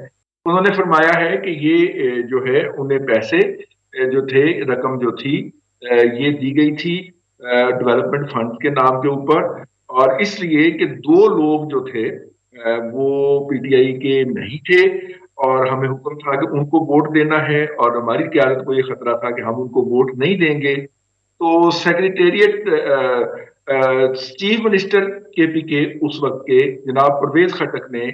उन्होंने फरमाया है कि ये जो है उन्हें पैसे जो थे, रकम जो थी, ये दी गई थी डेवलपमेंट फंड के नाम के ऊपर, और इसलिए कि 2 लोग जो थे वो पीटीआई के नहीं थे, और हमें हुक्म था कि उनको वोट देना है, और हमारी क़यादत को ये खतरा था कि हम उनको वोट नहीं देंगे। तो सेक्रेटेरिएट चीफ मिनिस्टर केपीके उस वक्त के जनाब परवेज खटक ने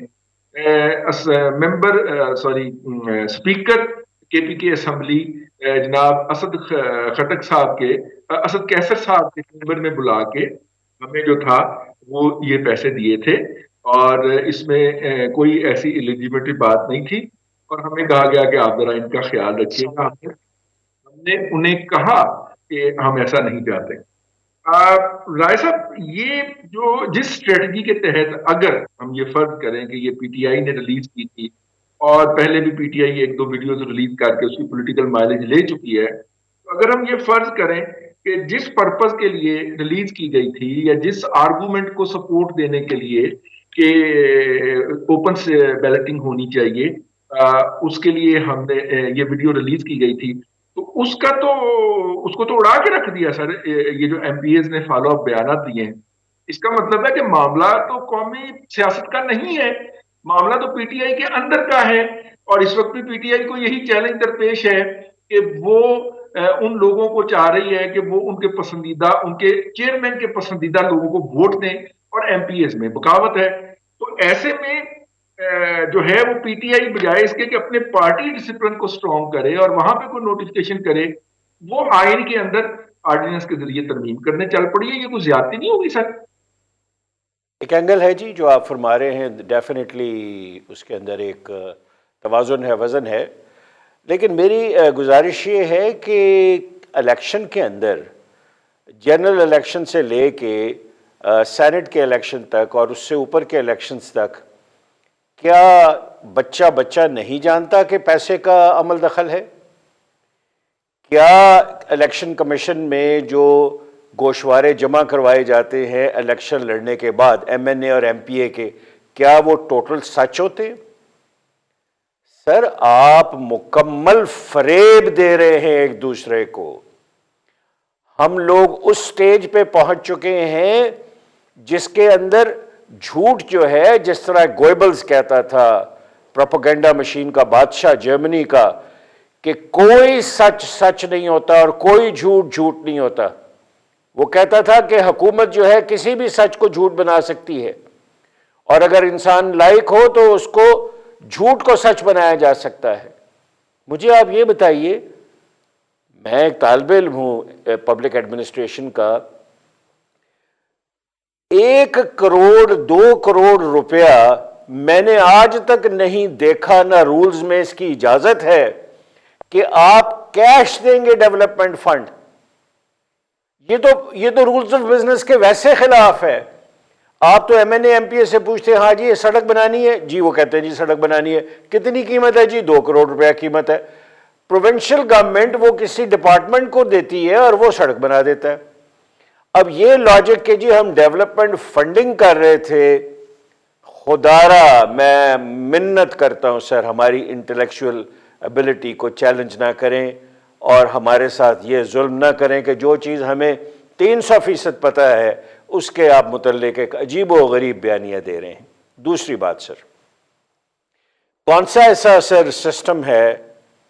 स्पीकर केपीके असेंबली जनाब खटक साहब के असद कैसर साहब के चैम्बर में बुला के हमें जो था वो ये पैसे दिए थे, और इसमें कोई ऐसी इलिजिबिलिटी बात नहीं थी, और हमें कहा गया कि आप जरा इनका ख्याल रखिएगा। हमने उन्हें कहा कि हम ऐसा नहीं चाहते। राय साहब, ये जो जिस स्ट्रेटजी के तहत, अगर हम ये फर्ज करें कि ये पीटीआई ने रिलीज की थी, और पहले भी पीटीआई 1-2 वीडियोस रिलीज करके उसकी पॉलिटिकल माइलेज ले चुकी है, तो अगर हम ये फर्ज करें कि जिस पर्पस के लिए रिलीज की गई थी, या जिस आर्गुमेंट को सपोर्ट देने के लिए कि ओपन से बैलेटिंग होनी चाहिए, उसके लिए हमने ये वीडियो रिलीज की गई थी, तो उसको तो उड़ा के रख दिया सर। ये जो एमपीएस ने फॉलो अप बयान दिए हैं, इसका मतलब है कि मामला तो कौमी सियासत का नहीं है, मामला तो पीटीआई के अंदर का है। और इस वक्त भी पीटीआई को यही चैलेंज दरपेश है कि वो उन लोगों को चाह रही है कि वो उनके पसंदीदा, उनके चेयरमैन के पसंदीदा लोगों को वोट दें, और एमपीएस में बगावत है। तो ऐसे में जो है वो पीटीआई बजाय इसके कि अपने पार्टी डिसिप्लिन को स्ट्रॉन्ग करे और वहां पे कोई नोटिफिकेशन करे, वो आइन के अंदर ऑर्डिनेंस के जरिए तरमीम करने चल पड़ी है। ये कोई ज्यादती नहीं होगी सर? एक एंगल है जी जो आप फरमा रहे हैं, डेफिनेटली उसके अंदर एक तवाज़ुन है, वज़न है, लेकिन मेरी गुजारिश ये है कि इलेक्शन के अंदर, जनरल इलेक्शन से ले के सेनेट के इलेक्शन तक और उससे ऊपर के इलेक्शंस तक, क्या बच्चा बच्चा नहीं जानता कि पैसे का अमल दखल है? क्या इलेक्शन कमीशन में जो गोशवारे जमा करवाए जाते हैं इलेक्शन लड़ने के बाद एमएनए और एमपीए के, क्या वो टोटल सच होते? सर, आप मुकम्मल फरेब दे रहे हैं एक दूसरे को। हम लोग उस स्टेज पे पहुंच चुके हैं जिसके अंदर झूठ जो है, जिस तरह गोएबल्स कहता था, प्रोपेगेंडा मशीन का बादशाह जर्मनी का, कि कोई सच सच नहीं होता और कोई झूठ झूठ नहीं होता। वो कहता था कि हुकूमत जो है किसी भी सच को झूठ बना सकती है, और अगर इंसान लायक हो तो उसको झूठ को सच बनाया जा सकता है। मुझे आप ये बताइए, मैं एक तालिब इल्म हूं पब्लिक एडमिनिस्ट्रेशन का, 1 करोड़ 2 करोड़ रुपया मैंने आज तक नहीं देखा, ना रूल्स में इसकी इजाजत है कि आप कैश देंगे डेवलपमेंट फंड। ये तो रूल्स ऑफ बिजनेस के वैसे खिलाफ है। आप तो एमएनए एमपीए से पूछते हैं, हाँ जी ये सड़क बनानी है जी, वो कहते हैं जी सड़क बनानी है, कितनी कीमत है जी, 2 करोड़ रुपया कीमत है। प्रोविंशियल गवर्नमेंट वो किसी डिपार्टमेंट को देती है और वो सड़क बना देता है। अब ये लॉजिक के जी हम डेवलपमेंट फंडिंग कर रहे थे, खुदारा मैं मिन्नत करता हूं सर, हमारी इंटेलेक्चुअल एबिलिटी को चैलेंज ना करें और हमारे साथ ये जुल्म ना करें कि जो चीज़ हमें 300% पता है उसके आप मुतल्लिक एक अजीब व गरीब बयानियाँ दे रहे हैं। दूसरी बात सर, कौन सा ऐसा सर सिस्टम है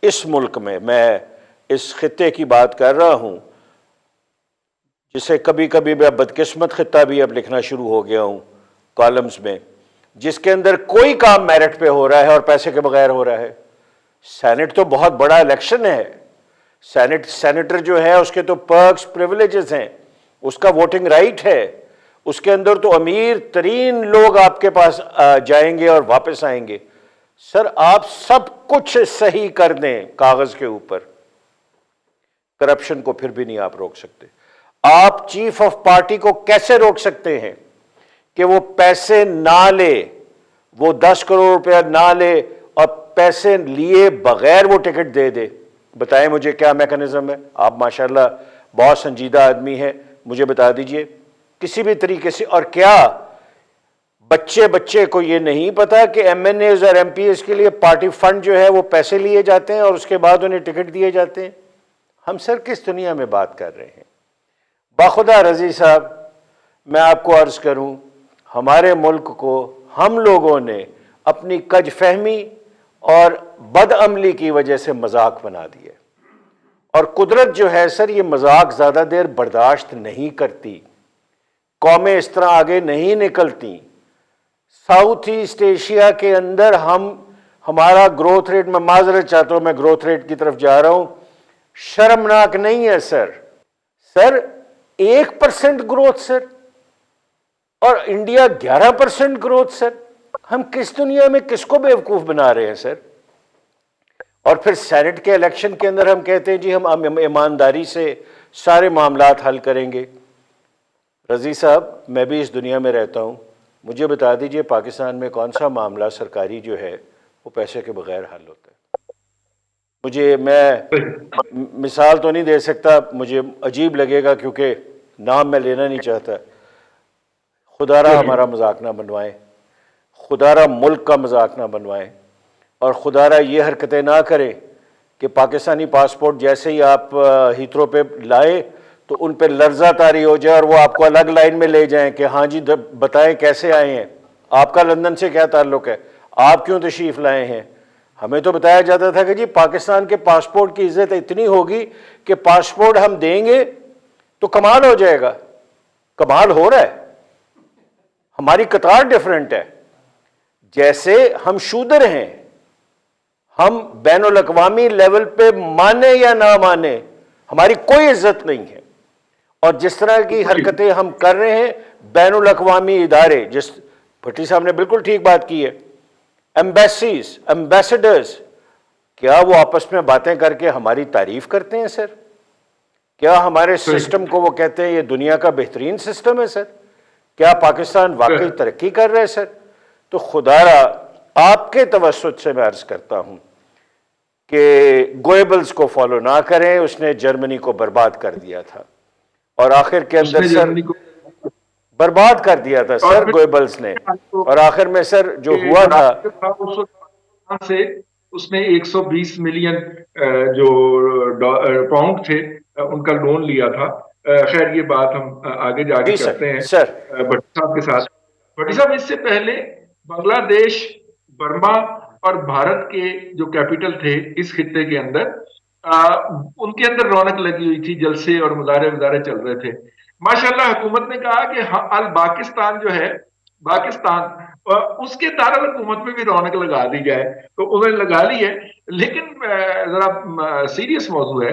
इस मुल्क में, मैं इस खित्ते की बात कर रहा हूँ, जिसे कभी कभी मैं बदकिस्मत खित्ता भी अब लिखना शुरू हो गया हूँ कॉलम्स में, जिसके अंदर कोई काम मेरिट पे हो रहा है और पैसे के बगैर हो रहा है। सेनेट तो बहुत बड़ा इलेक्शन है, सेनेटर जो है उसके तो पर्क्स प्रिविलेजेस हैं, उसका वोटिंग राइट है, उसके अंदर तो अमीर तरीन लोग आपके पास जाएंगे और वापस आएंगे। सर आप सब कुछ सही कर दें कागज के ऊपर, करप्शन को फिर भी नहीं आप रोक सकते। आप चीफ ऑफ पार्टी को कैसे रोक सकते हैं कि वो पैसे ना ले, वो 10 करोड़ रुपया ना ले और पैसे लिए बगैर वो टिकट दे दे? बताएं मुझे क्या मैकेनिज्म है। आप माशाल्लाह बहुत संजीदा आदमी हैं, मुझे बता दीजिए किसी भी तरीके से। और क्या बच्चे को ये नहीं पता कि एमएनएज और एमपीएस के लिए पार्टी फंड जो है वो पैसे लिए जाते हैं और उसके बाद उन्हें टिकट दिए जाते हैं? हम सर किस दुनिया में बात कर रहे हैं? बाखुदा रजी साहब, मैं आपको अर्ज करूं, हमारे मुल्क को हम लोगों ने अपनी कज फहमी और बदअमली की वजह से मजाक बना दिया, और कुदरत जो है सर ये मजाक ज़्यादा देर बर्दाश्त नहीं करती, कौमें इस तरह आगे नहीं निकलती। साउथ ईस्ट एशिया के अंदर हमारा ग्रोथ रेट, मैं माजरत चाहता हूँ मैं ग्रोथ रेट की तरफ जा रहा हूँ, शर्मनाक नहीं है सर। 1% ग्रोथ सर, और इंडिया 11% ग्रोथ सर। हम किस दुनिया में किसको बेवकूफ बना रहे हैं सर? और फिर सेनेट के इलेक्शन के अंदर हम कहते हैं जी हम ईमानदारी से सारे मामलात हल करेंगे। रजी साहब, मैं भी इस दुनिया में रहता हूँ, मुझे बता दीजिए पाकिस्तान में कौन सा मामला सरकारी जो है वो पैसे के बगैर हल होता है? मैं मिसाल तो नहीं दे सकता, मुझे अजीब लगेगा क्योंकि नाम मैं लेना नहीं चाहता। खुदारा हमारा मजाक ना बनवाएं, खुदारा मुल्क का मजाक ना बनवाएं, और खुदारा ये हरकतें ना करें कि पाकिस्तानी पासपोर्ट जैसे ही आप हीथ्रो पे लाए तो उन पे लर्जा तारी हो जाए और वो आपको अलग लाइन में ले जाएं कि हाँ जी बताएं कैसे आए हैं, आपका लंदन से क्या ताल्लुक़ है, आप क्यों तशरीफ़ लाए हैं। हमें तो बताया जाता था कि जी पाकिस्तान के पासपोर्ट की इज्जत इतनी होगी कि पासपोर्ट हम देंगे तो कमाल हो जाएगा। कमाल हो रहा है, हमारी कतार डिफरेंट है। जैसे हम शूदर हैं, हम बैनुल अक़वामी लेवल पे माने या ना माने हमारी कोई इज्जत नहीं है, और जिस तरह की हरकतें हम कर रहे हैं बैनुल अक़वामी इदारे, जिस भट्टी साहब ने बिल्कुल ठीक बात की है, एम्बेसीज, एम्बेसडर्स, क्या वो आपस में बातें करके हमारी तारीफ करते हैं सर? क्या हमारे सिस्टम को वो कहते हैं ये दुनिया का बेहतरीन सिस्टम है सर? क्या पाकिस्तान वाकई तरक्की कर रहा है सर? तो खुदारा आपके तवस्सुत से मैं अर्ज करता हूं कि गोएबल्स को फॉलो ना करें, उसने जर्मनी को बर्बाद कर दिया था, और आखिर के अंदर सर बर्बाद कर दिया था सर गोएबल्स ने, और आखिर में सर जो हुआ था से उसने 120 मिलियन जो पाउंड थे उनका लोन लिया था खैर ये बात हम आगे जाके जी करते हैं सर। भट्टी साहब के साथ। भट्टी साहब, इससे पहले बांग्लादेश, बर्मा और भारत के जो कैपिटल थे इस खित्ते के अंदर, उनके अंदर रौनक लगी हुई थी, जलसे और मुजाहरे वजारे चल रहे थे। माशाल्लाह हुकूमत ने कहा कि हाँ, अल पाकिस्तान जो है, पाकिस्तान, उसके दारुल हुकूमत में भी रौनक लगा दी जाए, तो उन्होंने लगा ली है। लेकिन जरा सीरियस मौजू है।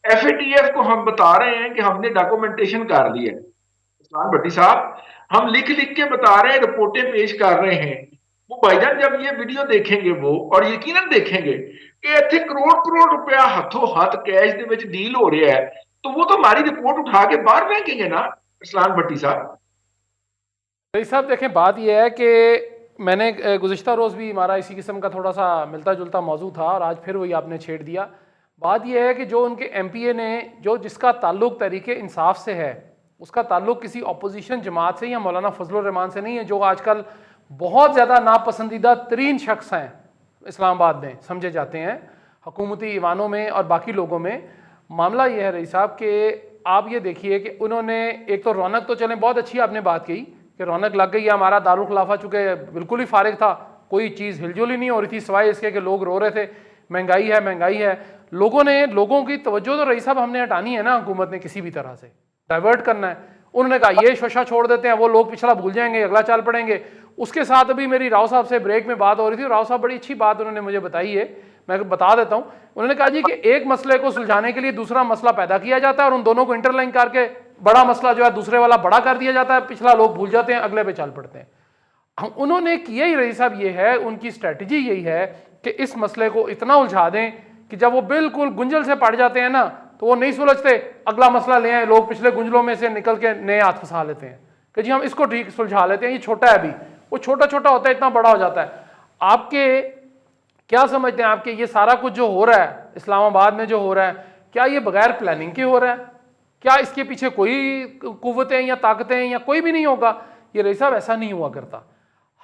एफएटीएफ को हम बता रहे हैं कि हमने डॉक्यूमेंटेशन कर ली है। इस्लाम भट्टी साहब, हम लिख लिख के बता रहे हैं, रिपोर्टें पेश कर रहे हैं। वो भाईजान जब ये वीडियो देखेंगे वो, और यकीनन देखेंगे कि इतने करोड़ करोड़ रुपया हाथों हाथ कैश दे विच डील हो रहा है, तो वो तो हमारी रिपोर्ट उठा के बाहर फेंकेंगे ना इस्लाम भट्टी साहब। भाई साहब देखें, बात यह है कि मैंने गुज़िश्ता रोज़ भी हमारा इसी किस्म का थोड़ा सा मिलता जुलता मौजू था और आज फिर वही आपने छेड़ दिया। बात यह है कि जो उनके एमपीए ने, जो जिसका ताल्लुक तहरीक इंसाफ से है, उसका ताल्लुक किसी अपोजिशन जमात से या मौलाना फजलुर रहमान से नहीं है, जो आजकल बहुत ज़्यादा नापसंदीदा तरीन शख्स हैं इस्लामाबाद में समझे जाते हैं, हुकूमती ईवानों में और बाकी लोगों में। मामला यह है रईस साहब कि आप ये देखिए कि उन्होंने एक तो रौनक, तो चलें बहुत अच्छी आपने बात की कि रौनक लग गई है। हमारा दारुल खिलाफा चूँकि बिल्कुल ही फारिग था, कोई चीज़ हिलजुल ही नहीं हो रही थी, सिवाय इसके कि लोग रो रहे थे महंगाई है महंगाई है। लोगों की तवज्जो तो रईस साहब हमने हटानी है ना, हुकूमत ने किसी भी तरह से डाइवर्ट करना है। उन्होंने कहा ये शोशा छोड़ देते हैं, वो लोग पिछला भूल जाएंगे, अगला चाल पड़ेंगे। उसके साथ अभी मेरी राव साहब से ब्रेक में बात हो रही थी, राव साहब बड़ी अच्छी बात उन्होंने मुझे बताई है, मैं बता देता हूँ। उन्होंने कहा जी कि एक मसले को सुलझाने के लिए दूसरा मसला पैदा किया जाता है और उन दोनों को इंटरलाइन करके बड़ा मसला जो है दूसरे वाला बड़ा कर दिया जाता है, पिछला लोग भूल जाते हैं, अगले पे चल पड़ते हैं। उन्होंने किया ही रईस साहब ये है, उनकी स्ट्रेटजी यही है कि इस मसले को इतना उलझा दें कि जब वो बिल्कुल गुंजल से पड़ जाते हैं ना, तो वो नहीं सुलझते, अगला मसला ले आए, लोग पिछले गुंजलों में से निकल के नए हाथ फंसा लेते हैं कि जी हम इसको ठीक सुलझा लेते हैं, ये छोटा है अभी, वो छोटा छोटा होता है, इतना बड़ा हो जाता है। आपके क्या समझते हैं, आपके ये सारा कुछ जो हो रहा है इस्लामाबाद में जो हो रहा है, क्या ये बगैर प्लानिंग के हो रहा है? क्या इसके पीछे कोई कुव्वतें या ताकतें या कोई भी नहीं होगा? ये रईस साहब ऐसा नहीं हुआ करता।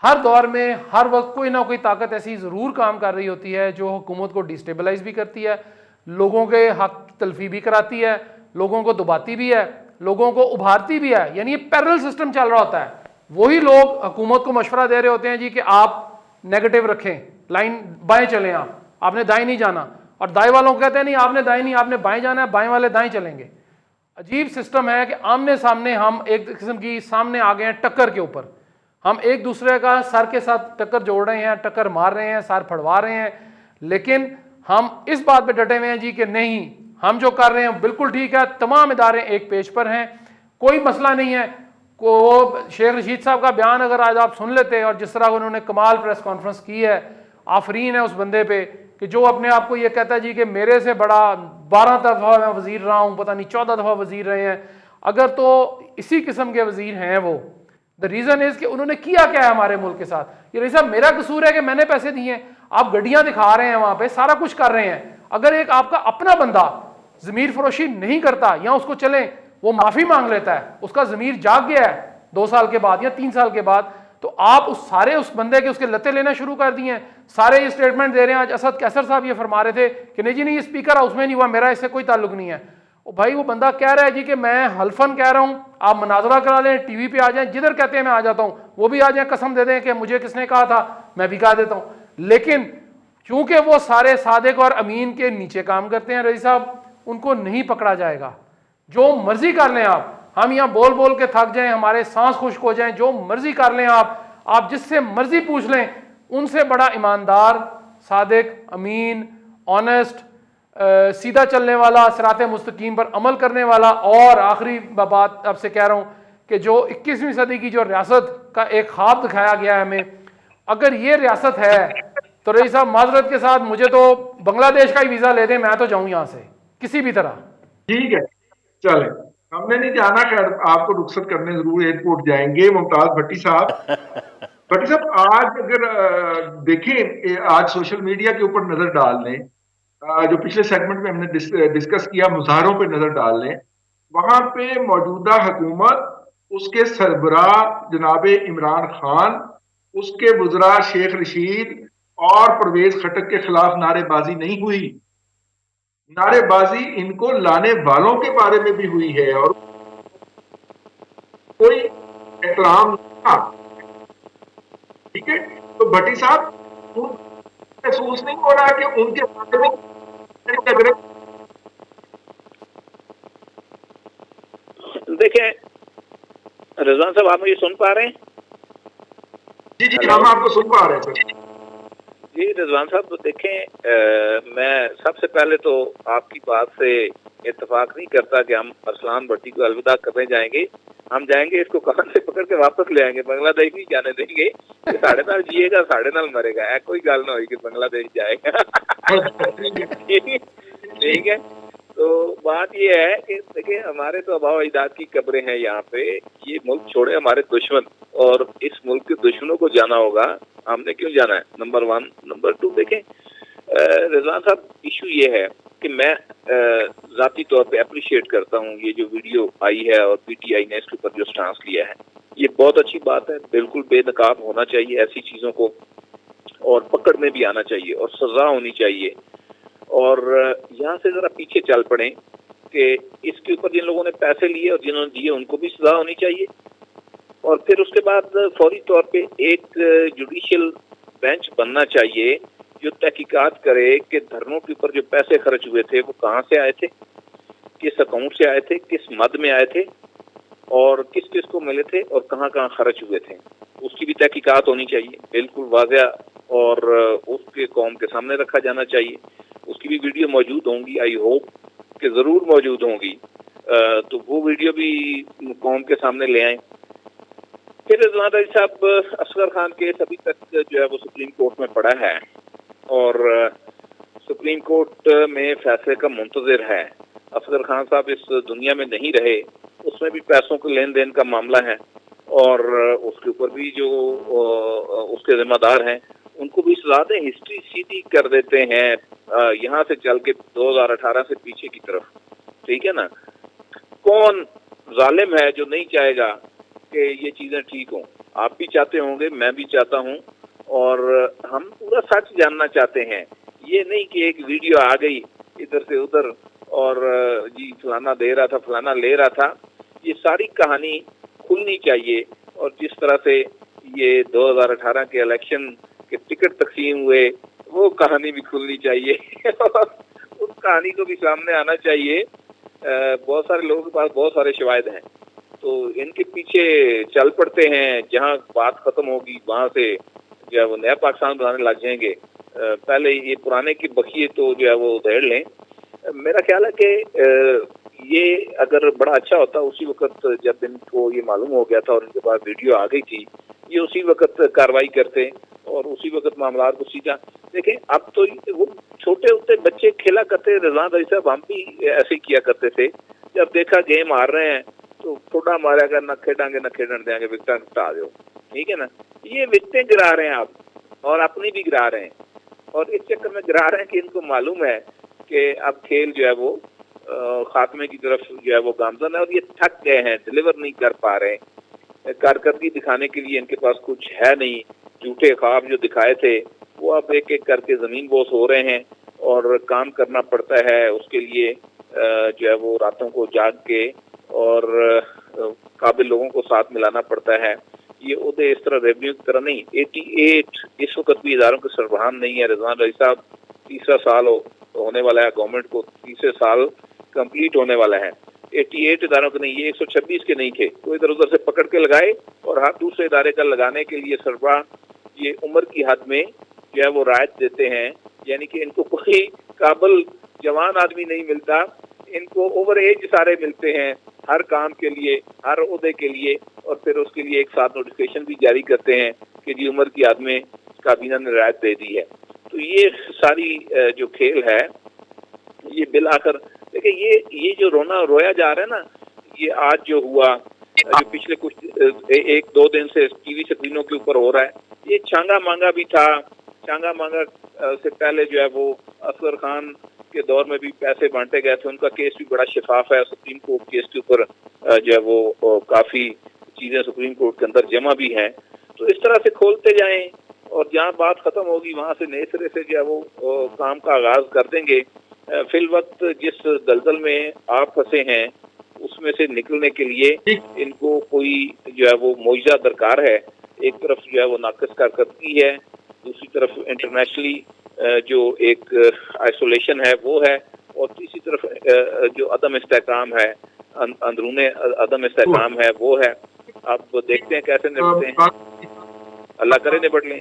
हर दौर में हर वक्त कोई ना कोई ताकत ऐसी ज़रूर काम कर रही होती है जो हुकूमत को डिस्टेबलाइज भी करती है, लोगों के हक की तलफी भी कराती है, लोगों को दबाती भी है, लोगों को उभारती भी है। यानी ये पैरेलल सिस्टम चल रहा होता है। वही लोग हुकूमत को मशवरा दे रहे होते हैं जी कि आप नेगेटिव रखें, लाइन बाएं चलें, आपने दाएं नहीं जाना, और दाएं वालों को कहते हैं नहीं आपने दाएं नहीं, आपने बाएं जाना है, बाएं वाले दाएं चलेंगे। अजीब सिस्टम है कि आमने सामने हम एक किस्म की सामने आ गए हैं टक्कर के ऊपर, हम एक दूसरे का सर के साथ टक्कर जोड़ रहे हैं, टक्कर मार रहे हैं, सर फड़वा रहे हैं, लेकिन हम इस बात पे डटे हुए हैं जी कि नहीं, हम जो कर रहे हैं बिल्कुल ठीक है, तमाम इदारे एक पेज पर हैं, कोई मसला नहीं है। को शेख रशीद साहब का बयान अगर आज आप सुन लेते और जिस तरह उन्होंने कमाल प्रेस कॉन्फ्रेंस की है, आफरीन है उस बंदे पे कि जो अपने आप को ये कहता है जी कि मेरे से बड़ा 12 दफ़ा मैं वज़ीर रहा हूँ, पता नहीं 14 दफ़ा वज़ीर रहे हैं। अगर तो इसी किस्म के वज़ीर हैं वो, द रीज़न इज़ कि उन्होंने किया क्या है हमारे मुल्क के साथ। ये रईस साहब मेरा कसूर है कि मैंने पैसे दिए हैं, आप गड्डियाँ दिखा रहे हैं वहाँ पर, सारा कुछ कर रहे हैं। अगर एक आपका अपना बंदा ज़मीर फरोशी नहीं करता या उसको चले वो माफ़ी मांग लेता है, उसका ज़मीर जाग गया है 2 साल के बाद या 3 साल के बाद, तो आप उस बंदे के उसके लत्ते लेना शुरू कर दिए हैं। सारे ये स्टेटमेंट दे रहे हैं। आज असद कैसर साहब ये फरमा रहे थे कि नहीं जी नहीं, ये स्पीकर हाउस में नहीं हुआ, मेरा इससे कोई ताल्लुक नहीं है। ओ भाई, वो बंदा कह रहा है जी कि मैं हल्फन कह रहा हूँ, आप मनाजरा करा लें, टीवी पे आ जाएं, जिधर कहते हैं मैं आ जाता हूँ, वो भी आ जाए, कसम दे दें कि मुझे किसने कहा था, मैं भी कहा देता हूँ। लेकिन चूंकि वो सारे सादिक और अमीन के नीचे काम करते हैं रईस साहब, उनको नहीं पकड़ा जाएगा। जो मर्जी कर लें आप, हम यहाँ बोल बोल के थक जाएं, हमारे सांस खुश्क हो जाएं, जो मर्जी कर लें आप जिससे मर्जी पूछ लें, उनसे बड़ा ईमानदार, सादिक, अमीन, ऑनेस्ट, सीधा चलने वाला, सिराते मुस्तकीम पर अमल करने वाला। और आखिरी बात आपसे कह रहा हूँ कि जो 21वीं सदी की जो रियासत का एक ख्वाब दिखाया गया है हमें, अगर ये रियासत है तो रईस साहब माजरत के साथ मुझे तो बांग्लादेश का ही वीज़ा ले दें, मैं तो जाऊँ यहाँ से किसी भी तरह। ठीक है, चले, हमने नहीं जाना, खैर आपको रुखसत करने जरूर एयरपोर्ट जाएंगे। मुमताज भट्टी साहब, भट्टी साहब आज अगर देखें, आज सोशल मीडिया के ऊपर नजर डाल लें, जो पिछले सेगमेंट में हमने डिस्कस किया, मुजाहरों पे नजर डाल लें, वहां पे मौजूदा हुकूमत, उसके सरबराह जनाब इमरान खान, उसके वज़रा शेख रशीद और परवेज खटक के खिलाफ नारेबाजी नहीं हुई। नारेबाजी इनको लाने वालों के बारे में भी हुई है, और कोई एहतराम था, ठीक है। तो भट्टी साहब महसूस नहीं हो रहा कि उनके बारे में देखें रिजवान साहब, आप मुझे सुन पा रहे हैं? जी जी, हम आपको सुन पा रहे हैं सर। जी रिजवान साहब, तो देखें मैं सबसे पहले तो आपकी बात से इत्तेफाक नहीं करता कि हम अरसलान भट्टी को अलविदा करने जाएंगे। हम जाएंगे, इसको कान से पकड़ के वापस ले आएंगे, बांग्लादेश नहीं जाने देंगे। कि साढ़े नाल जिएगा साढ़े नाल मरेगा, ऐ कोई गल ना होगी कि बांग्लादेश जाएगा। ठीक है। तो बात ये है कि देखिए हमारे तो आबाओ अजदाद की कब्रें हैं यहाँ पे। ये मुल्क छोड़े हमारे दुश्मन, और इस मुल्क के दुश्मनों को जाना होगा। हमने क्यों जाना है, नंबर 1। नंबर 2, देखें रिजवान साहब, इशू ये है कि मैं ज़ाती तौर पे अप्रिशिएट करता हूँ ये जो वीडियो आई है और पीटीआई ने इसके ऊपर जो स्टांस लिया है, ये बहुत अच्छी बात है। बिल्कुल बेनकाब होना चाहिए ऐसी चीज़ों को, और पकड़ में भी आना चाहिए और सजा होनी चाहिए। और यहाँ से ज़रा पीछे चल पड़े कि इसके ऊपर जिन लोगों ने पैसे लिए और जिन्होंने दिए उनको भी सजा होनी चाहिए। और फिर उसके बाद फौरी तौर पे एक जुडिशियल बेंच बनना चाहिए जो तहकीकात करे कि धरनों के ऊपर जो पैसे खर्च हुए थे वो कहाँ से आए थे, किस अकाउंट से आए थे, किस मद में आए थे, और किस किस को मिले थे, और कहाँ कहाँ खर्च हुए थे। उसकी भी तहकीकात होनी चाहिए, बिल्कुल वाज़ेह, और उसके कौम के सामने रखा जाना चाहिए। उसकी भी वीडियो मौजूद होंगी, आई होप कि ज़रूर मौजूद होंगी। तो वो वीडियो भी कौम के सामने ले आएँ। फिर रिजवान अली साहब, असगर खान केस अभी तक जो है वो सुप्रीम कोर्ट में पड़ा है, और सुप्रीम कोर्ट में फैसले का मुंतज़िर है। असगर खान साहब इस दुनिया में नहीं रहे, उसमें भी पैसों के लेन देन का मामला है, और उसके ऊपर भी जो उसके जिम्मेदार हैं उनको भी सजा दें। हिस्ट्री सीधी कर देते हैं यहाँ से चल के 2018 से पीछे की तरफ, ठीक है ना। कौन जालिम है जो नहीं चाहेगा कि ये चीज़ें ठीक हों? आप भी चाहते होंगे, मैं भी चाहता हूँ, और हम पूरा सच जानना चाहते हैं। ये नहीं कि एक वीडियो आ गई इधर से उधर और जी फलाना दे रहा था, फलाना ले रहा था। ये सारी कहानी खुलनी चाहिए, और जिस तरह से ये 2018 के इलेक्शन के टिकट तकसीम हुए वो कहानी भी खुलनी चाहिए। उस कहानी को भी सामने आना चाहिए। बहुत सारे लोगों के पास बहुत सारे शवाहिद हैं, तो इनके पीछे चल पड़ते हैं। जहाँ बात खत्म होगी वहाँ से जो है वो नया पाकिस्तान बनाने लग जाएंगे। पहले ये पुराने की बखिए तो जो है वो उधेड़ लें। मेरा ख्याल है कि ये अगर बड़ा अच्छा होता, उसी वक्त जब इनको ये मालूम हो गया था और इनके पास वीडियो आ गई थी, ये उसी वक्त कार्रवाई करते और उसी वक्त मामला को सीधा। देखें अब तो वो छोटे होते बच्चे खेला करते, रिजवान अली साहब हम भी ऐसे किया करते थे। जब देखा गेम हार रहे हैं तो थोड़ा मारा कर, न खेडांगे न खेडन देंगे, विकटा हटा दो, ठीक है ना। ये विकटें गिरा रहे हैं आप, और अपनी भी गिरा रहे हैं, और इस चक्कर में गिरा रहे हैं कि इनको मालूम है कि अब खेल जो है वो खात्मे की तरफ जो है वो गामजन है, और ये थक गए हैं, डिलीवर नहीं कर पा रहे हैं। कारकर्दगी दिखाने के लिए इनके पास कुछ है नहीं। झूठे ख्वाब जो दिखाए थे वो अब एक एक करके ज़मीन बोस हो रहे हैं, और काम करना पड़ता है उसके लिए जो है वो रातों को जाग के, और काबिल लोगों को साथ मिलाना पड़ता है। ये उहदे इस तरह रेवेन्यू की तरह नहीं। 88 इस वक्त भी इदारों के सरबराह नहीं है। रिजवान अली साहब 3रा साल होने वाला है, गवर्नमेंट को 3रे साल कंप्लीट होने वाला है। 88 इदारों के नहीं, ये 126 के नहीं थे, तो इधर उधर से पकड़ के लगाए, और हर दूसरे इदारे का लगाने के लिए सरबराह ये उम्र की हद में जो है वो रायत देते हैं। यानी कि इनको कोई काबिल जवान आदमी नहीं मिलता, इनको ओवर एज सारे मिलते हैं हर काम के लिए, हर ओहदे के लिए, और फिर उसके लिए एक साथ नोटिफिकेशन भी जारी करते हैं कि जी उम्र की हद में काबीना ने रायत दे दी है। तो ये सारी जो खेल है ये बिल आकर, देखिए ये जो रोया जा रहा है ना, ये आज जो हुआ, जो पिछले कुछ 1-2 दिन से टीवी स्क्रीनों के ऊपर हो रहा है, ये छांगा मांगा भी था। छांगा मांगा से पहले जो है वो असगर खान के दौर में भी पैसे बांटे गए थे। उनका केस भी बड़ा शफाफ है। सुप्रीम कोर्ट केस के ऊपर जो है वो काफ़ी चीज़ें सुप्रीम कोर्ट के अंदर जमा भी हैं। तो इस तरह से खोलते जाएं, और जहाँ बात ख़त्म होगी वहाँ से नए सिरे से जो है वो काम का आगाज़ कर देंगे। फिल वक्त जिस दलदल में आप फंसे हैं, उस इसमें से निकलने के लिए इनको कोई जो है वो मुआवजा दरकार है। एक तरफ जो है वो नाक़िस कारकर्दगी है, दूसरी तरफ इंटरनेशनली जो एक आइसोलेशन है वो है, और तीसरी तरफ जो अदम इस्तेहकाम है, अंदरूने अदम इस्तेहकाम है वो है। अब देखते हैं कैसे निपटते हैं, अल्लाह करे निपट लें।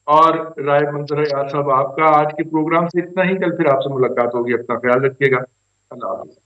और राय मंजर यार साहब, आपका आज के प्रोग्राम से इतना ही। कल फिर आपसे मुलाकात होगी। अपना ख्याल रखिएगा। अल्लाह हाफ़िज़।